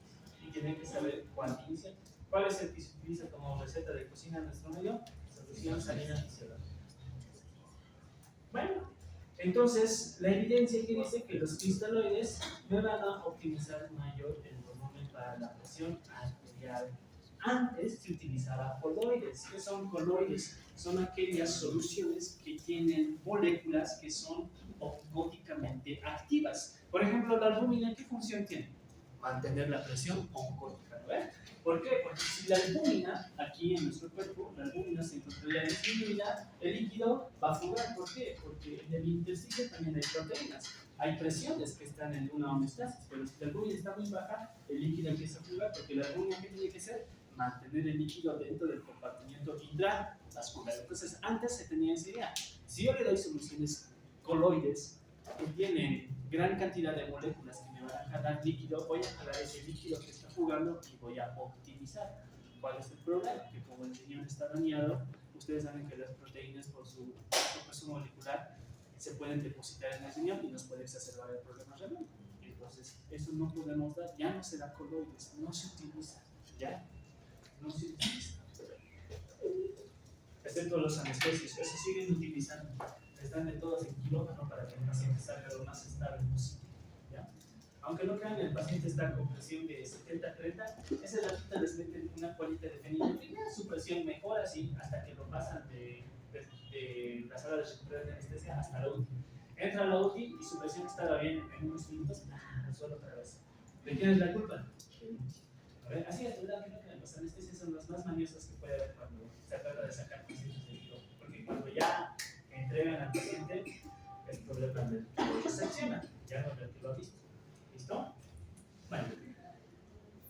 Y tienen que saber cuál iniciar. ¿Cuál es el que se utiliza como receta de cocina en nuestro medio? Solución salina fisiológica. Bueno, entonces la evidencia que dice que los cristaloides me van a optimizar mayor el volumen para la presión arterial. Antes se utilizaba coloides. ¿Qué son coloides? Son aquellas soluciones que tienen moléculas que son oncóticamente activas. Por ejemplo, la albúmina, ¿qué función tiene? Mantener la presión oncótica, ¿no ves? ¿Por qué? Porque si la albúmina, aquí en nuestro cuerpo, la albúmina se encontraría disminuida, el líquido va a fugar. ¿Por qué? Porque en el intersticio también hay proteínas. Hay presiones que están en una homeostasis, pero si la albúmina está muy baja, el líquido empieza a fugar, porque la albúmina, ¿qué tiene que hacer? Mantener el líquido dentro del compartimiento intravascular. Entonces, antes se tenía esa idea. Si yo le doy soluciones coloides que tienen gran cantidad de moléculas que me van a jalar líquido, voy a jalar ese líquido que está jugando y voy a optimizar. ¿Cuál es el problema? Que como el riñón está dañado, ustedes saben que las proteínas por su peso molecular se pueden depositar en el riñón y nos puede exacerbar el problema renal. Entonces, eso no podemos dar, ya no se da coloides, no se utiliza, ¿ya? No se utiliza. Excepto los anestesios, eso siguen utilizando. Les dan de todos en quirófano para que el paciente salga lo más estable posible, ¿ya? Aunque no crean, el paciente está con presión de 70-30, ese ratito les meten una colita de fenilmetrina, su presión mejora así hasta que lo pasan de la sala de recuperación de anestesia hasta la UTI. Entra a la UTI y su presión estaba bien en unos minutos, resuelve otra vez. ¿De quién es la culpa? A ver, así es, ¿verdad? Creo que las anestesias son las más mañosas que puede haber cuando se trata de sacar pacientes del hígado, porque cuando ya entregan al paciente, el problema del que se secciona, ya no del que lo ha visto. ¿Listo? Bueno,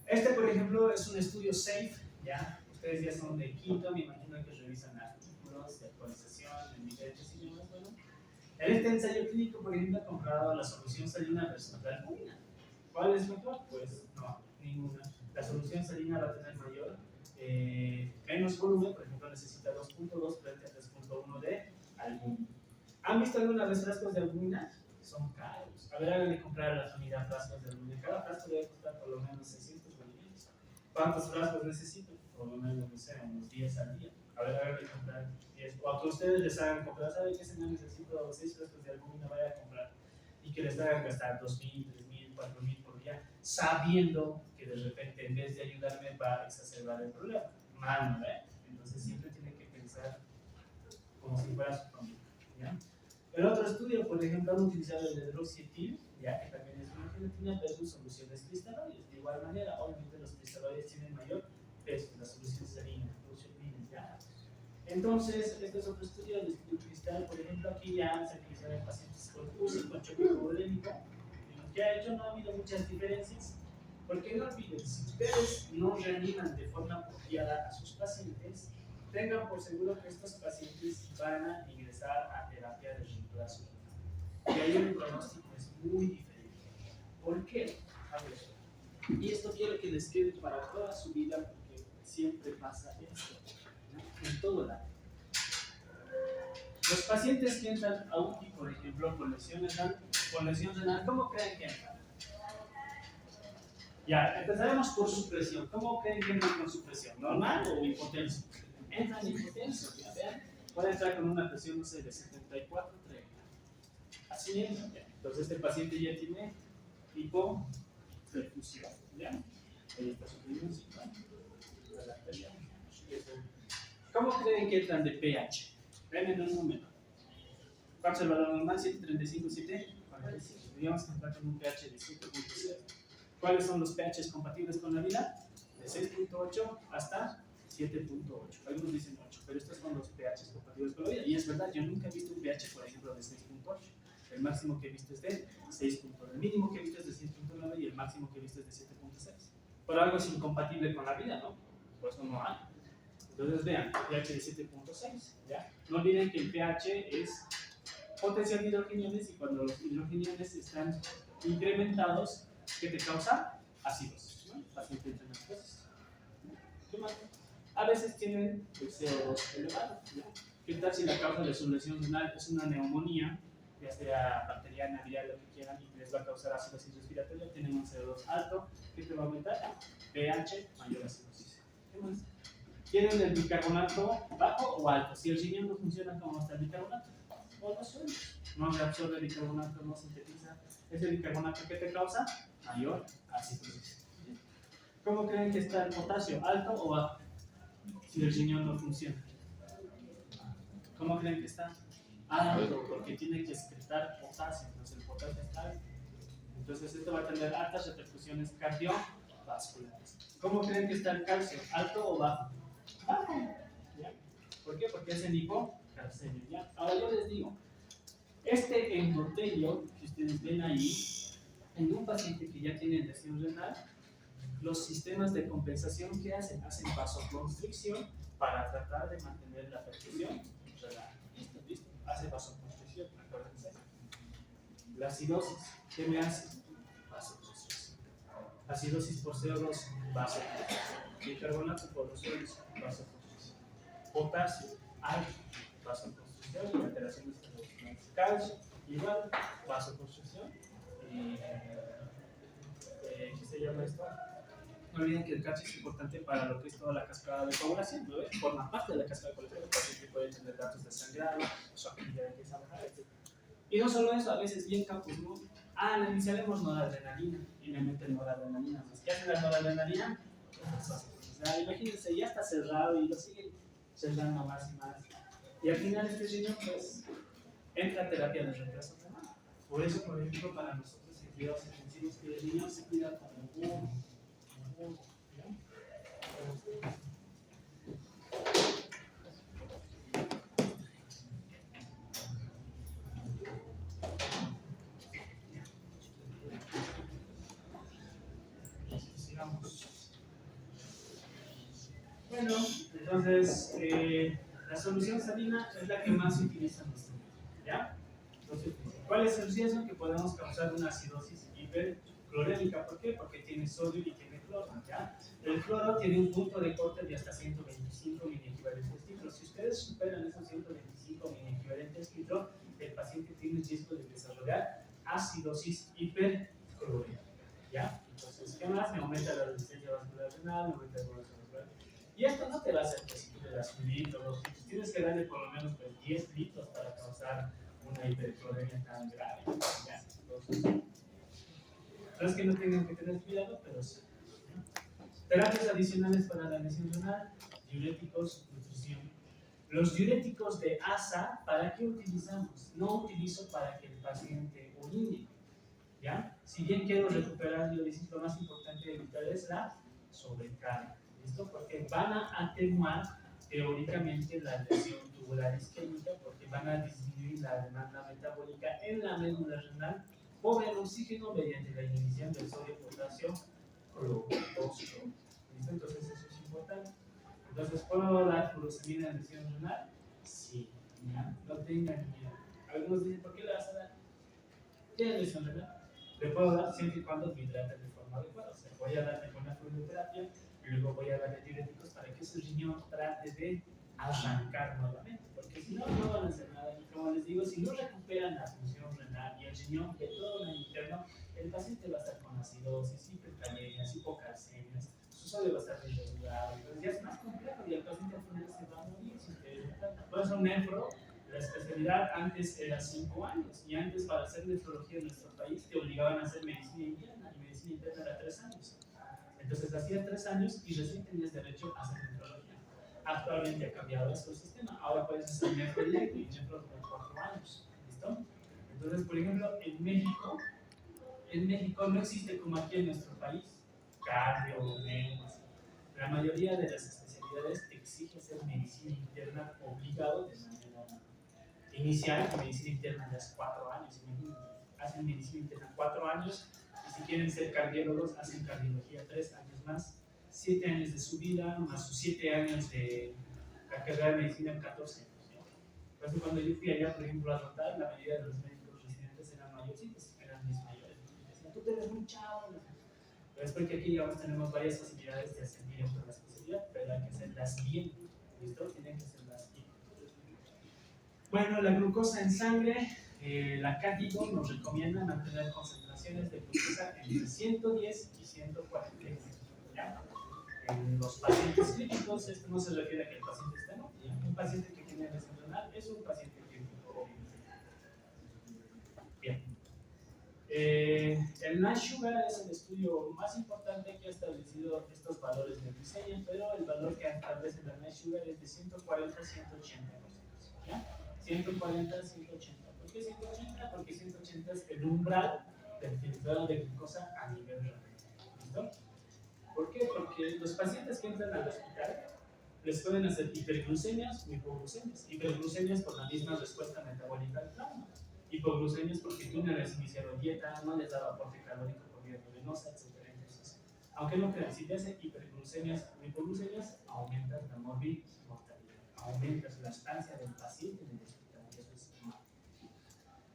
este por ejemplo es un estudio SAFE, ¿ya? Ustedes ya son de quinto, me imagino que revisan artículos de actualización, de niveles y demás, bueno. En este ensayo clínico, por ejemplo, ha comparado la solución salina versus la albúmina. ¿Cuál es mejor? Pues no, ninguna. La solución salina va a tener mayor, menos volumen, por ejemplo, necesita 2.2 frente a 3.1 de albúmina. ¿Han visto alguna vez frascos de albúmina? Son caros. A ver, háganle comprar a la familia frascos de albúmina. Cada frasco debe costar por lo menos 600 bolivianos. ¿Cuántos frascos necesito? Por lo menos, no sé, unos 10 al día. A ver, háganle comprar 10. O a que ustedes les hagan comprar, ¿saben qué señor necesito? 6 frascos de albúmina, vaya a comprar. Y que les hagan gastar 2.000, 3.000, 4.000 por día, sabiendo que de repente en vez de ayudarme va a exacerbar el problema. Mal, ¿no? Entonces siempre tienen que pensar como si fuera su familia, ¿ya? El otro estudio, por ejemplo, han utilizado el hidroxietil, ya que también es una gelatina, pero es soluciones cristaloides. De igual manera, obviamente los cristaloides tienen mayor peso, la solución salina, ¿ya? Entonces, este es otro estudio, el estudio cristal, por ejemplo, aquí ya se utilizaron en pacientes con UCI, con choque hipovolémico, y lo que ha hecho no ha habido muchas diferencias, porque no olviden, si ustedes no reaniman de forma apropiada a sus pacientes, tengan por seguro que estos pacientes van a ingresar a terapia de reemplazo. Y ahí el pronóstico es muy diferente. ¿Por qué? A ver, y esto quiero que les quede para toda su vida, porque siempre pasa esto, ¿no? En todo lado. Los pacientes que entran a UTI, por ejemplo, con lesión renal, ¿cómo creen que entran? Ya, empezaremos por su presión. ¿Cómo creen que entran con su presión? ¿Normal o hipotenso? Entran hipotensos, ya vean. Puede entrar con una presión, no sé, de 74, 30. Así entra, ya. Entonces este paciente ya tiene hipoperfusión, ¿ya? Ahí está su presión, ¿cómo creen que entran de pH? Ven en un número. ¿Cuál es el valor normal? 735, 745. Digamos que entrar con un pH de 7.0. ¿Cuáles son los pHs compatibles con la vida? De 6.8 hasta 7.8. Algunos dicen 8, pero estos son los pHs compatibles con la vida. Y es verdad, yo nunca he visto un pH, por ejemplo, de 6.8. El máximo que he visto es de 6.9. El mínimo que he visto es de 6.9 y el máximo que he visto es de 7.6. Por algo es incompatible con la vida, ¿no? Por eso no hay. Entonces vean, pH de 7.6, ¿ya? No olviden que el pH es potencial de hidrogeniones y cuando los hidrogeniones están incrementados, ¿qué te causa? Acidosis, ¿no? Paciente entra en acidosis. ¿Qué más? A veces tienen el CO2 elevado, ¿ya? ¿Qué tal si la causa de su lesión renal es una neumonía, ya sea bacteriana, viral, lo que quieran, y les va a causar acidosis respiratoria? Tienen un CO2 alto, ¿qué te va a aumentar? pH, mayor acidosis. ¿Qué más? ¿Quieren el bicarbonato bajo o alto? Si el riñón no funciona, ¿cómo está el bicarbonato? O no suele. No se absorbe el bicarbonato, no sintetiza. ¿Es el bicarbonato que te causa? Mayor acidosis. ¿Cómo creen que está el potasio? ¿Alto o bajo? Si el riñón no funciona. ¿Cómo creen que está? Alto, porque tiene que excretar potasio. Entonces el potasio está alto. Entonces esto va a tener altas repercusiones cardiovasculares. ¿Cómo creen que está el calcio? ¿Alto o bajo? Bajo. ¿Ya? ¿Por qué? Porque es en hipocalcemia. ¿Ya? Ahora yo les digo, este endotelio que ustedes ven ahí, en un paciente que ya tiene lesión renal, los sistemas de compensación que hacen vasoconstricción para tratar de mantener la perfusión renal. Listo, hace vasoconstricción, acuérdense. La acidosis, ¿qué me hace? Vasoconstricción. Acidosis por CO2, vasoconstricción. Bicarbonato por los suelos, vasoconstricción. Potasio, alto, vasoconstricción y alteraciones cerebrales. Calcio, igual, vasoconstricción. ¿Qué se llama esto? No olviden que el calcio es importante para lo que es toda la cascada de coagulación, ¿no? Forma parte de la cascada de coagulación. El paciente puede tener datos de sangrado, su actividad empieza a bajar, etc. Y no solo eso, a veces bien campos, ¿no? Analizaremos noradrenalina y le meten noradrenalina. ¿Qué hace la noradrenalina? O sea, imagínense, ya está cerrado y lo siguen cerrando más y más. Y al final este riñón, pues, entra a terapia de reemplazo renal. Por eso, por ejemplo, para nosotros en cuidados intensivos, que el niño se cuida como un burro, ¿ya? Sigamos. Bueno, entonces, la solución salina es la que más se utiliza en nuestro medio, ¿ya? Entonces, ¿cuál es el riesgo? Que podemos causar una acidosis hiperclorémica. ¿Por qué? Porque tiene sodio y tiene cloro, ¿ya? El cloro tiene un punto de corte de hasta 125 miliequivalentes litros. Si ustedes superan esos 125 miliequivalentes litros, el paciente tiene el riesgo de desarrollar acidosis hiperclorémica, ¿ya? Entonces, ¿qué más? Me aumenta la resistencia vascular renal, me aumenta el colesterol vascular. Y esto no te va a hacer que si tú le das 1 litro, 2 litros, tienes que darle por lo menos pues, 10 litros para causar una hipercloремia tan grave, ¿ya? Entonces, no es que no tengan que tener cuidado, pero sí. Terapias adicionales para la lesión renal, diuréticos, nutrición. Los diuréticos de ASA, ¿para qué utilizamos? No utilizo para que el paciente orine, ¿ya? Si bien quiero recuperar diuresis, lo más importante de evitar es la sobrecarga, ¿listo? Porque van a atenuar teóricamente la lesión tubular isquémica, porque van a disminuir la demanda metabólica en la médula renal por el oxígeno mediante la inhibición del sodio, potasio, cloro, 2-cloro. ¿Listo? Entonces eso es importante. Entonces, ¿puedo dar furosemida en lesión renal? Sí, ¿ya? No tengan miedo. Algunos dicen, ¿por qué le vas a dar? ¿Tiene lesión renal? Le puedo dar siempre y cuando me hidraten de forma adecuada. O sea, voy a darle con la fluidoterapia y luego voy a darle diuréticos para que ese riñón trate de arrancar nuevamente. Porque si no, no van a hacer nada. Y como les digo, si no recuperan la función renal y el riñón de todo el interno, el paciente va a estar con acidosis, hipercalemias, hipocalcemias, su sodio va a estar irregular. Entonces ya es más complejo y el paciente al final se va a morir. Por eso nefro, la especialidad antes era 5 años y antes para hacer nefrología en nuestro país te obligaban a hacer medicina interna y medicina interna era 3 años. Entonces hacías 3 años y recién tenías derecho a hacer nefrología. Actualmente ha cambiado esto el sistema, ahora puedes hacer nefro directo y nefro por 4 años. ¿Listo? Entonces, por ejemplo, en México no existe como aquí en nuestro país, cardio, nefro. La mayoría de las especialidades te exige hacer medicina interna obligado de manera inicial, y medicina interna ya hace 4 años. Hacen medicina interna 4 años y si quieren ser cardiólogos hacen cardiología 3 años más, 7 años de su vida más sus 7 años de la carrera de medicina en 14 años. Por eso cuando yo fui allá, por ejemplo, a rotar, la mayoría de los médicos residentes eran mayorcitos, eran mis mayores. Decían, tú te ves muy chavo. Pero es porque aquí, digamos, tenemos varias facilidades de ascender dentro de la especialidad, pero hay que hacerlas bien. ¿Listo? Tienen que hacerlas bien. Bueno, la glucosa en sangre, la CATIGO nos recomienda mantener concentraciones de glucosa entre 110 y 140. ¿Ya? En los pacientes críticos, esto no se refiere a que el paciente esté no. Un paciente que tiene lesión renal es un paciente crítico. Bien. El NASH Sugar es el estudio más importante que ha establecido estos valores de glicemia, pero el valor que establece el NASH Sugar es de 140 a 180. ¿Ya? 140 a 180. ¿Por qué 180? Porque 180 es el umbral del filtrado de glucosa a nivel renal. ¿Listo? ¿Por qué? Porque los pacientes que entran al hospital les pueden hacer hiperglucemias o hipoglucemias. Hiperglucemias por la misma respuesta metabólica al trauma. Hipoglucemias porque tú no les iniciaron dieta, no les daba aporte calórico por vía venosa, etc. Entonces, aunque no crean, si te hacen hiperglucemias o hipoglucemias, aumentas la mortalidad, aumentas la estancia del paciente en el hospital. Y eso es malo.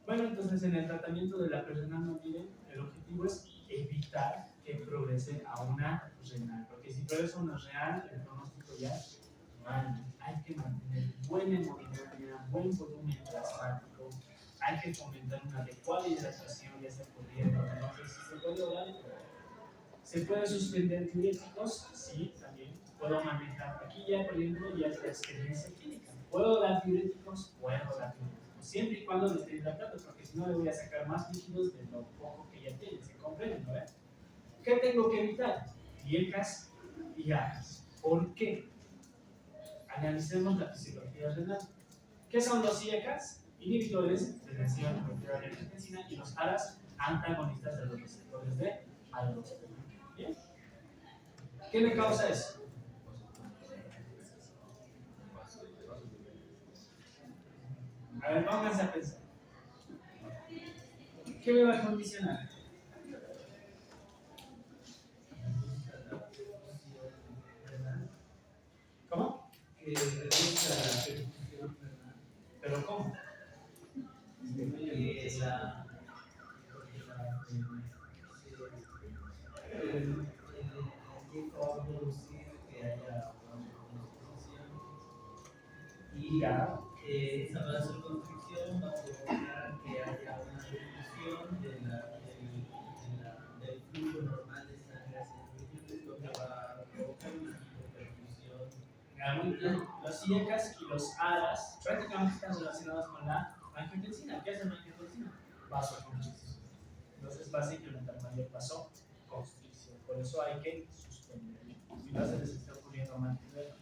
Bueno, entonces en el tratamiento de la persona no vive, el objetivo es evitar que progrese a una renal, porque si progresa a una renal, el pronóstico ya es mal. Hay que mantener buena hemodinamia, buen volumen plasmático, hay que fomentar una adecuada hidratación, ya sea por vía entonces si se puede orar, se puede suspender diuréticos, sí, también puedo manejar. Aquí ya, por ejemplo, ya es la experiencia clínica. ¿Puedo dar diuréticos? Puedo dar diuréticos. siempre y cuando lo esté hidratando, porque si no le voy a sacar más líquidos de lo poco que ya tiene, ¿se comprende, no? ¿Qué tengo que evitar? IECAS y ARAS. ¿Por qué? Analicemos la fisiología renal. ¿Qué son los IECAS? Inhibidores de la enzima convertida de angiotensina, y los ARAS, antagonistas de los receptores de aldosterona. ¿Bien? ¿Qué me causa eso? A ver, pónganse a pensar. ¿Qué me va a condicionar? ¿Cómo? Que reduzca la perfusión renal. ¿Pero cómo? Que la va a producir que haya vasoconstricción y esa vasoconstricción va a provocar que haya una reducción del flujo normal de sangre hacia los riñones, lo que va a provocar una hipoperfusión. Muy bien. Los IECAS y los ARAS prácticamente están relacionados con la angiotensina. ¿Qué hace la angiotensina? Vasoconstricción. Entonces va a incrementar mayor vasoconstricción. Por eso hay que suspenderlo. Si no se les está ocurriendo mantenerlo.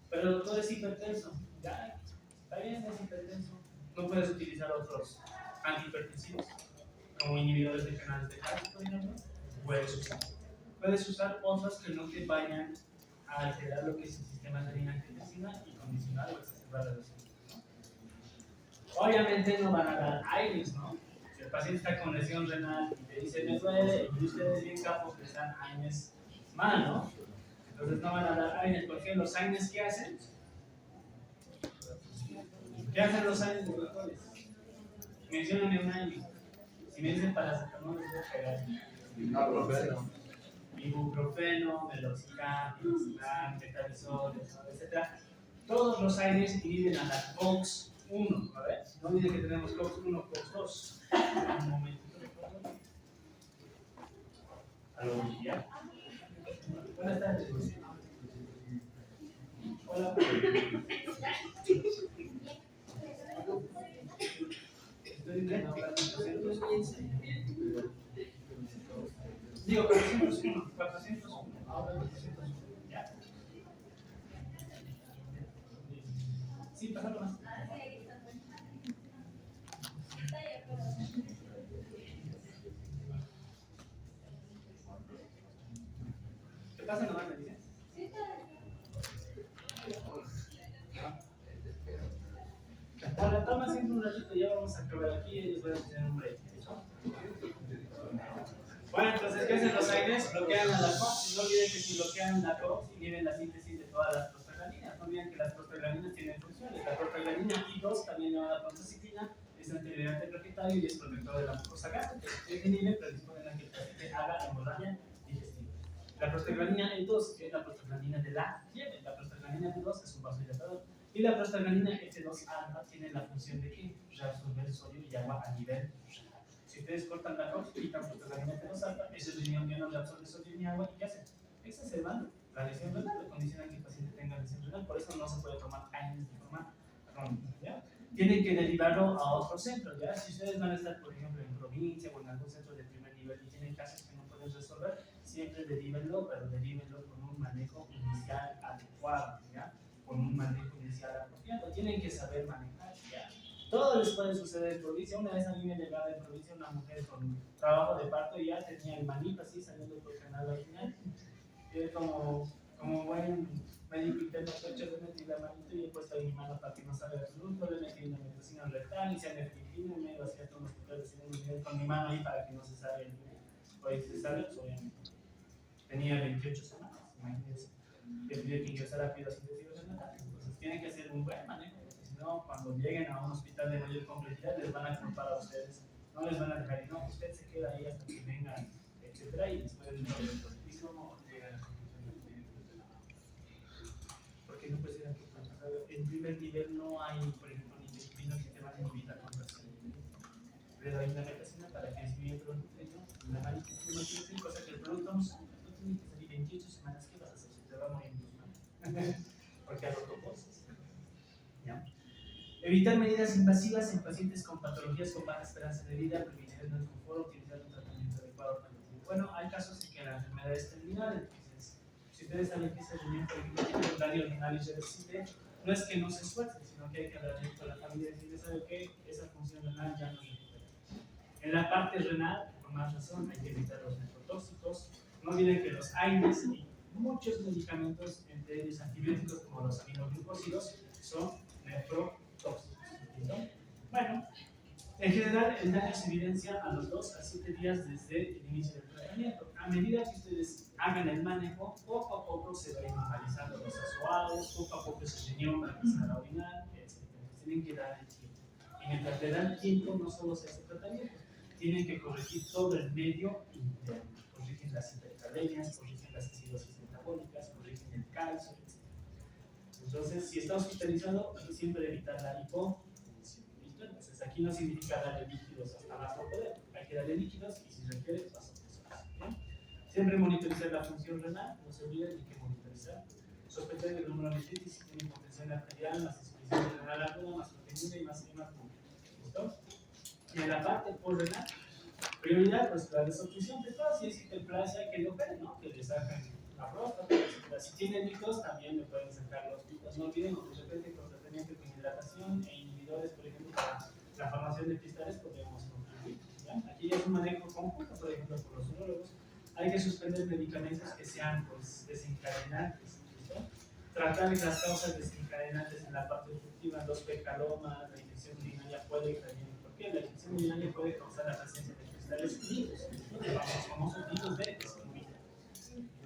Pero el doctor es hipertenso. Ya, está bien, es hipertenso. No puedes utilizar otros antihipertensivos como inhibidores de canales de calcio, por ejemplo. Puedes usar. Puedes usar otros que no te vayan a alterar lo que es el sistema de angiotensina y condicionar o exacerbar la lesión. Obviamente no van a dar aires, ¿no? Si el paciente está con lesión renal y te dice me duele, y ustedes bien capos que están AINES mal, ¿no? Entonces no van a dar AINES. ¿Por qué? ¿Los AINES qué hacen? ¿Qué hacen los AINES de doctores? Mencióname un AINES. Si me dicen paracetamol, les voy a pegar. Ibuprofeno, meloxicam, piroxicam, metalizol, etc. Todos los AINES inhiben a la COX-1, ¿vale? No olviden que tenemos COX-1, COX-2. Un momento. ¿Aló, ya? Buenas tardes. Hola. Estoy intentando hablar con 415. Digo, 401. 401. Ahora 401. Ya. Sí, pásalo más. ¿Qué pasa nomás, me dices? Ahora, toma siempre un ratito, ya vamos a acabar aquí y les voy a tener un break. Bueno, entonces, ¿qué hacen los AINES? Bloquean a la COX. No olviden que si bloquean la COX, inhiben la síntesis de todas las prostaglandinas. No olviden que las prostaglandinas tienen funciones. La prostaglandina I2 también llamada prostaciclina es antiagregante plaquetario y es protector de la mucosa gástrica. Es inhibe, predisponen a que el paciente haga hemorragia digestiva. La prostaglandina E2 es la prostaglandina de la fiebre. La prostaglandina E2 es un vasodilatador. Y la prostaglandina F2 alfa tiene la función de que reabsorber sodio y agua a nivel renal. Si ustedes cortan la COX, quitan prostaglandina F2 alfa, ese riñón ya no reabsorbe sodio ni agua, ¿y qué hacen? Exacerban la lesión renal, condicionan que el paciente tenga lesión renal, por eso no se puede tomar AINES de forma crónica, ¿ya? Tienen que derivarlo a otro centro, ¿ya? Si ustedes van a estar, por ejemplo, en provincia o en algún centro de primer nivel y tienen casos que no pueden resolver, siempre derivenlo, pero derivenlo con un manejo inicial adecuado, ¿ya? Con un manejo inicial apropiado. Tienen que saber manejar, ¿ya? Todo les puede suceder en provincia. Una vez a mí me llegaba en provincia una mujer con trabajo de parto y ya tenía el manito así saliendo por el canal vaginal. Y como buen médico interno, le metí la manito y he puesto ahí mi mano para que no salga el flujo, le metí una medicina rectal y se anefritina y me iba hacia un hospital de con mi mano ahí para que no se salga el flujo. Hoy se sale, pues obviamente. Tenía 28 semanas, imagínense. Que tuve que ingresar a cuidados intensivos en Natal. Entonces tienen que hacer un buen manejo. No, cuando lleguen a un hospital de mayor complejidad les van a culpar a ustedes, no les van a dejar, y no, usted se queda ahí hasta que vengan, etcétera, y después del no llegan a la conclusión. Porque no puede ser aquí. En primer nivel no hay, por ejemplo, ni disciplinas que te van a inhibir la contracción. Le doy una medicina para que disminuya el producto, ¿no? La marica no tiene que ser cosa que el producto no tiene que salir 28 semanas. ¿Qué vas a hacer? Se te va a morir en tus manos. Porque ha roto cosas. ¿Ya? Evitar medidas invasivas en pacientes con patologías con baja esperanza de vida, prevenir el confort, utilizar un tratamiento adecuado. Bueno, hay casos en que la enfermedad es terminal, entonces, si ustedes saben que ese riñón, por ejemplo, tiene un daño renal irreversible, no es que no se esfuerce, sino que hay que hablar con la familia y decirle, ¿sabe qué? Esa función renal ya no se recupera. En la parte renal, por más razón, hay que evitar los nefrotóxicos. No olviden que los AINES y muchos medicamentos, entre ellos antibióticos como los aminoglucósidos, son nefrotóxicos. ¿Listo? Bueno, en general el daño se evidencia a los 2 a 7 días desde el inicio del tratamiento. A medida que ustedes hagan el manejo, poco a poco se va a ir normalizando los azoados, poco a poco ese riñón va a empezar a orinar, etc. Entonces tienen que dar el tiempo. Y mientras le dan tiempo, no solo se hace tratamiento, tienen que corregir todo el medio interno. Corrigen las hipercalemias, corrigen las acidosis metabólicas, corrigen el calcio, etc. Entonces, si está hospitalizado, siempre evitar la hipotensión. ¿Listo? Entonces, aquí no significa darle líquidos hasta más no poder. Hay que darle líquidos y si requiere, vasopresoras. Siempre monitorizar la función renal, no se olviden de que monitorizar. Sospechar el número de nefritis si tiene hipotensión arterial, más insuficiencia renal aguda, más proteína y más hematoma. ¿Listo? Y en la parte renal, prioridad, pues la desobstrucción de todo, si es hiperplasia, que le operen, ¿no? Que le saquen la próstata, etc. Si tiene picos, también le pueden sacar los picos. No olviden, de repente, con tratamiento con hidratación e inhibidores, por ejemplo, para la formación de cristales, podemos contribuir. ¿Ya? Aquí ya es un manejo conjunto, por ejemplo, por los urólogos. Hay que suspender medicamentos que sean pues, desencadenantes. ¿Listo? Tratar las causas desencadenantes en la parte obstructiva, los pecalomas, la infección urinaria puede también. ¿Por qué? La infección urinaria puede causar la presencia de cristales vivos, los famosos virus de escurrida.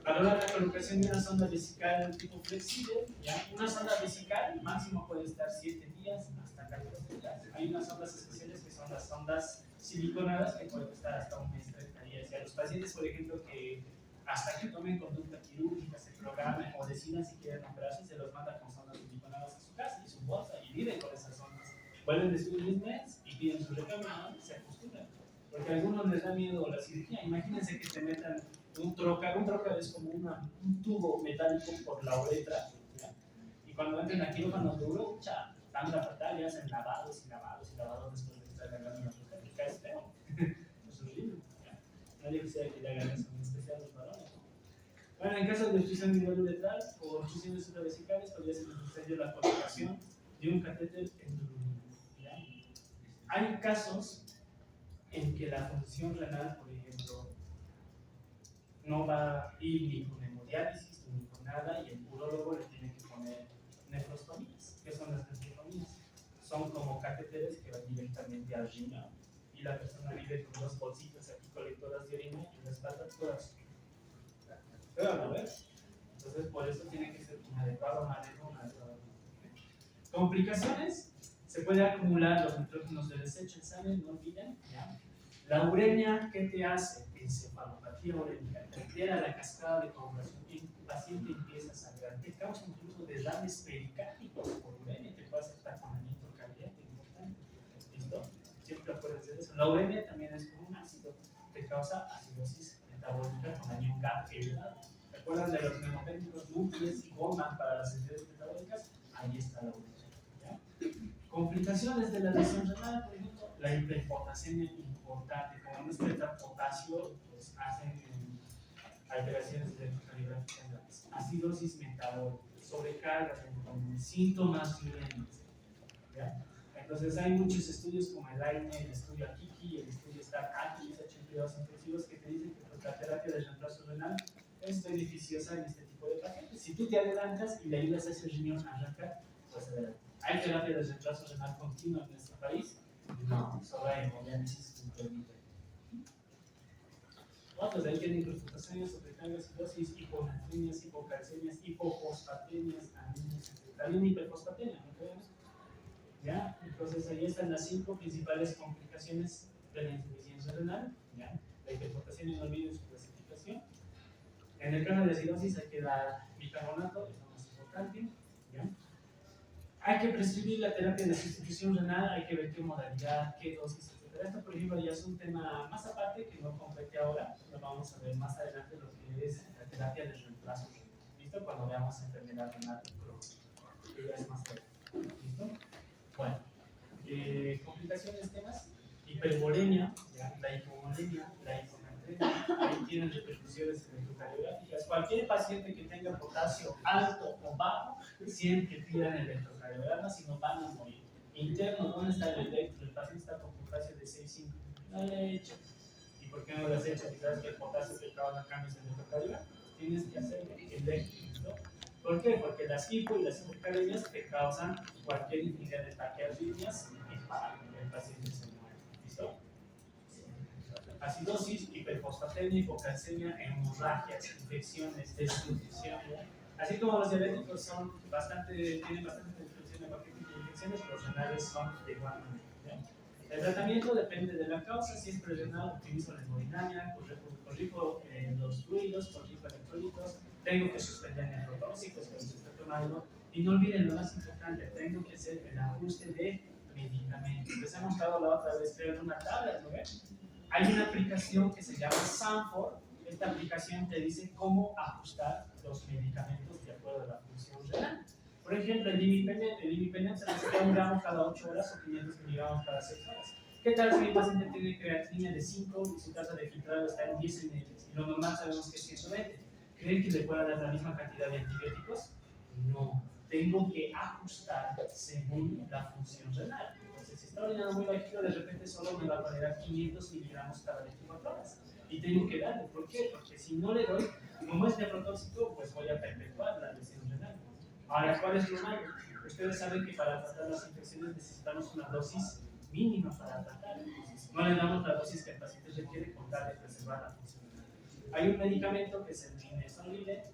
Valorar la colocación de una sonda vesical tipo flexible. ¿Ya? Una sonda vesical máximo puede estar 7 días hasta 14 días. Hay unas sondas especiales que son las sondas siliconadas que pueden estar hasta un mes, 30 días. Y a los pacientes, por ejemplo, que hasta que tomen conducta quirúrgica, se programen o decidan si quieren operarse, se los manda con sondas siliconadas a su casa y su bolsa y viven con esas sondas. Vuelven después de un mes y piden su recambio y se acostumbran. Porque a algunos les da miedo la cirugía. Imagínense que te metan un trocar es como un tubo metálico por la uretra, ¿ya? Y cuando entran a quirófano duro, tanta fatal, ya hacen lavados y lavados y lavados después de estar agarrando una protética, es feo, es horrible, ¿ya? Nadie quisiera que le hagan eso, en especial los varones, ¿no? Bueno, en caso de obstrucción de nivel uretral o obstrucciones supravesicales, podría ser necesario la colocación de un catéter endurulino, ¿ya? Hay casos en que la función renal, por ejemplo, no va a ir ni con hemodiálisis ni con nada y el urólogo le tiene que poner nefrostomías. ¿Qué son las nefrostomías? Son como catéteres que van directamente al riñón y la persona vive con dos bolsitas aquí colectoras de orina y la espalda toda su. ¿Pero no ves? Entonces por eso tiene que ser un adecuado manejo, un adecuado manejo. Complicaciones, se puede acumular los nitrógenos de desecho en sangre, no olviden, ¿ya? La uremia, ¿qué te hace? Encefalopatía urémica, te altera la cascada de coagulación y el paciente empieza a sangrar, te causa incluso derrames pericárticos por uremia, te puede afectar con aumento cardíaco importante. ¿Listo? Siempre acuérdense de eso. La uremia también es como un ácido, te causa acidosis metabólica con daño GAP elevado. ¿Se acuerdan de los mnemotécnicos Nucleus y Goldman para las acidosis metabólicas? Ahí está la uremia. ¿Ya? Complicaciones de la lesión renal, por ejemplo, la hiperpotasemia importante, como no excreta potasio, pues hacen alteraciones electrocaliográficas graves, acidosis metabólica, sobrecarga, síntomas urémicos. Entonces hay muchos estudios como el AINE, el estudio AKIKI, el estudio STAR-AKI, H82 intensivos que te dicen que pues, la terapia de reemplazo renal es beneficiosa en este tipo de pacientes. Si tú te adelantas y le ayudas a ese riñón a arrancar, pues adelante. ¿Hay terapia de reemplazo renal continua en nuestro país? No, solo hay hemodiálisis intermitente. Otros ahí tienen refutaciones, sobrecarga, acidosis, hiponatremias, hipocalcemias, hipofosfatemias, anemias, también hiperfosfatemia, ¿no creemos? ¿Ya? Entonces ahí están las 5 principales complicaciones de la insuficiencia renal, ¿ya? La hiperfosfatemia, no olviden su clasificación. En el caso de acidosis hay que dar bicarbonato, es lo más importante, ¿ya? Hay que prescribir la terapia de sustitución renal, hay que ver qué modalidad, qué dosis, etc. Esto, por ejemplo, ya es un tema más aparte que no compete ahora, lo vamos a ver más adelante lo que es la terapia de reemplazo renal. ¿Listo? Cuando veamos enfermedad renal crónica, que ya es más tarde. ¿Listo? Bueno. hipervolemia, la hipovolemia, la hiponatremia, ahí tienen repercusiones electrocardiográficas. Cualquier paciente que tenga potasio alto o bajo, siempre pidan el electrocardiograma, si no van a morir. Interno, ¿dónde está el electro? El paciente está con potasio de 6,5. No lo he hecho. ¿Y por qué no lo has hecho? Si sabes que el potasio te causa cambios en el electrocardiograma, tienes que hacer electro. ¿Por qué? Porque las hipo y las hipokalemias te causan cualquier infinidad de taquiarritmias y para el paciente se muere. ¿Listo? Acidosis, hiperfosfatemia, hipocalcemia, hemorragias, infecciones, desnutrición. Así como los diabéticos tienen bastante restricción de cualquier tipo de infecciones, los renales son de igual manera. El tratamiento depende de la causa. Si es prerenal, utilizo la hemodinamia, corrijo los fluidos, corrijo electrolitos, tengo que suspender neurotóxicos que se está tomando. Y no olviden lo más importante, tengo que hacer el ajuste de medicamentos. Les hemos dado la otra vez, creo, en una tabla, ¿no ven? Hay una aplicación que se llama Sanford. Esta aplicación te dice cómo ajustar los medicamentos de acuerdo a la función renal. Por ejemplo, el imipenem se necesita 1 gramo cada 8 horas o 500 miligramos cada 6 horas. ¿Qué tal si mi paciente tiene creatinina de 5 y su tasa de filtrado está en 10 ml? Y lo normal sabemos que es 120. ¿Creen que le pueda dar la misma cantidad de antibióticos? No. Tengo que ajustar según la función renal. Entonces, si está orinando muy bajito, de repente solo me va a tolerar 500 miligramos cada 24 horas. Y tengo que darle. ¿Por qué? Porque si no le doy, como es nephrotóxico, pues voy a perpetuar la lesión renal. Ahora, ¿cuál es lo malo? Ustedes saben que para tratar las infecciones necesitamos una dosis mínima para tratar. No le damos la dosis que el paciente requiere con tal de preservar la función renal. Hay un medicamento que es el minesolide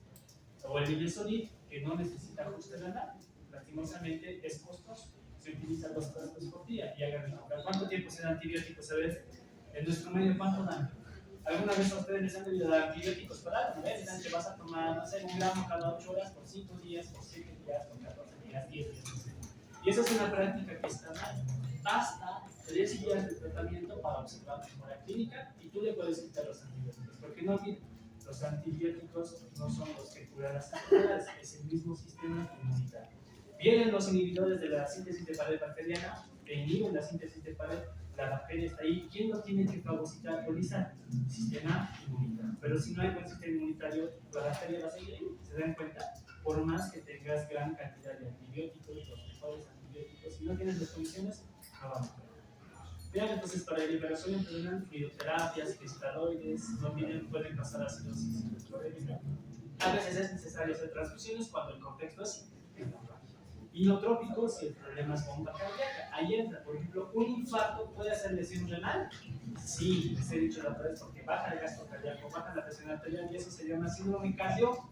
o el minesolid que no necesita ajuste renal. Lastimosamente es costoso. Se utiliza 2 frascos por día y hagan el ¿cuánto tiempo se da antibióticos? A ver, en nuestro medio, ¿cuánto dan? ¿Alguna vez a ustedes les han debido dar antibióticos para algo? ¿Ves? Te vas a tomar, no sé, 1 gramo cada 8 horas por 5 días, por 7 días, por 14 días, 10 días. Y esa es una práctica que está mal. Basta 3 días de tratamiento para observar mejora clínica y tú le puedes quitar los antibióticos. Porque no olviden, los antibióticos no son los que curan las enfermedades, es el mismo sistema inmunitario. Vienen los inhibidores de la síntesis de pared bacteriana, que inhiben la síntesis de pared. La bacteria está ahí. ¿Quién lo tiene que fagocitar? Sistema inmunitario. Pero si no hay buen sistema inmunitario, la bacteria va a seguir ahí. ¿Se dan cuenta? Por más que tengas gran cantidad de antibióticos, los mejores antibióticos, si no tienes las condiciones, no va a mejorar. Vean, entonces, para la liberación intestinal, fluidoterapias, cristaloides, no pueden pasar acidosis. A veces es necesario hacer transfusiones cuando el contexto es hemorrágico. Inotrópico, si el problema es bomba cardíaca. Ahí entra, por ejemplo, un infarto puede hacer lesión renal. Sí, les he dicho la otra vez, porque baja el gasto cardíaco, baja la presión arterial y eso se llama síndrome cardiovascular.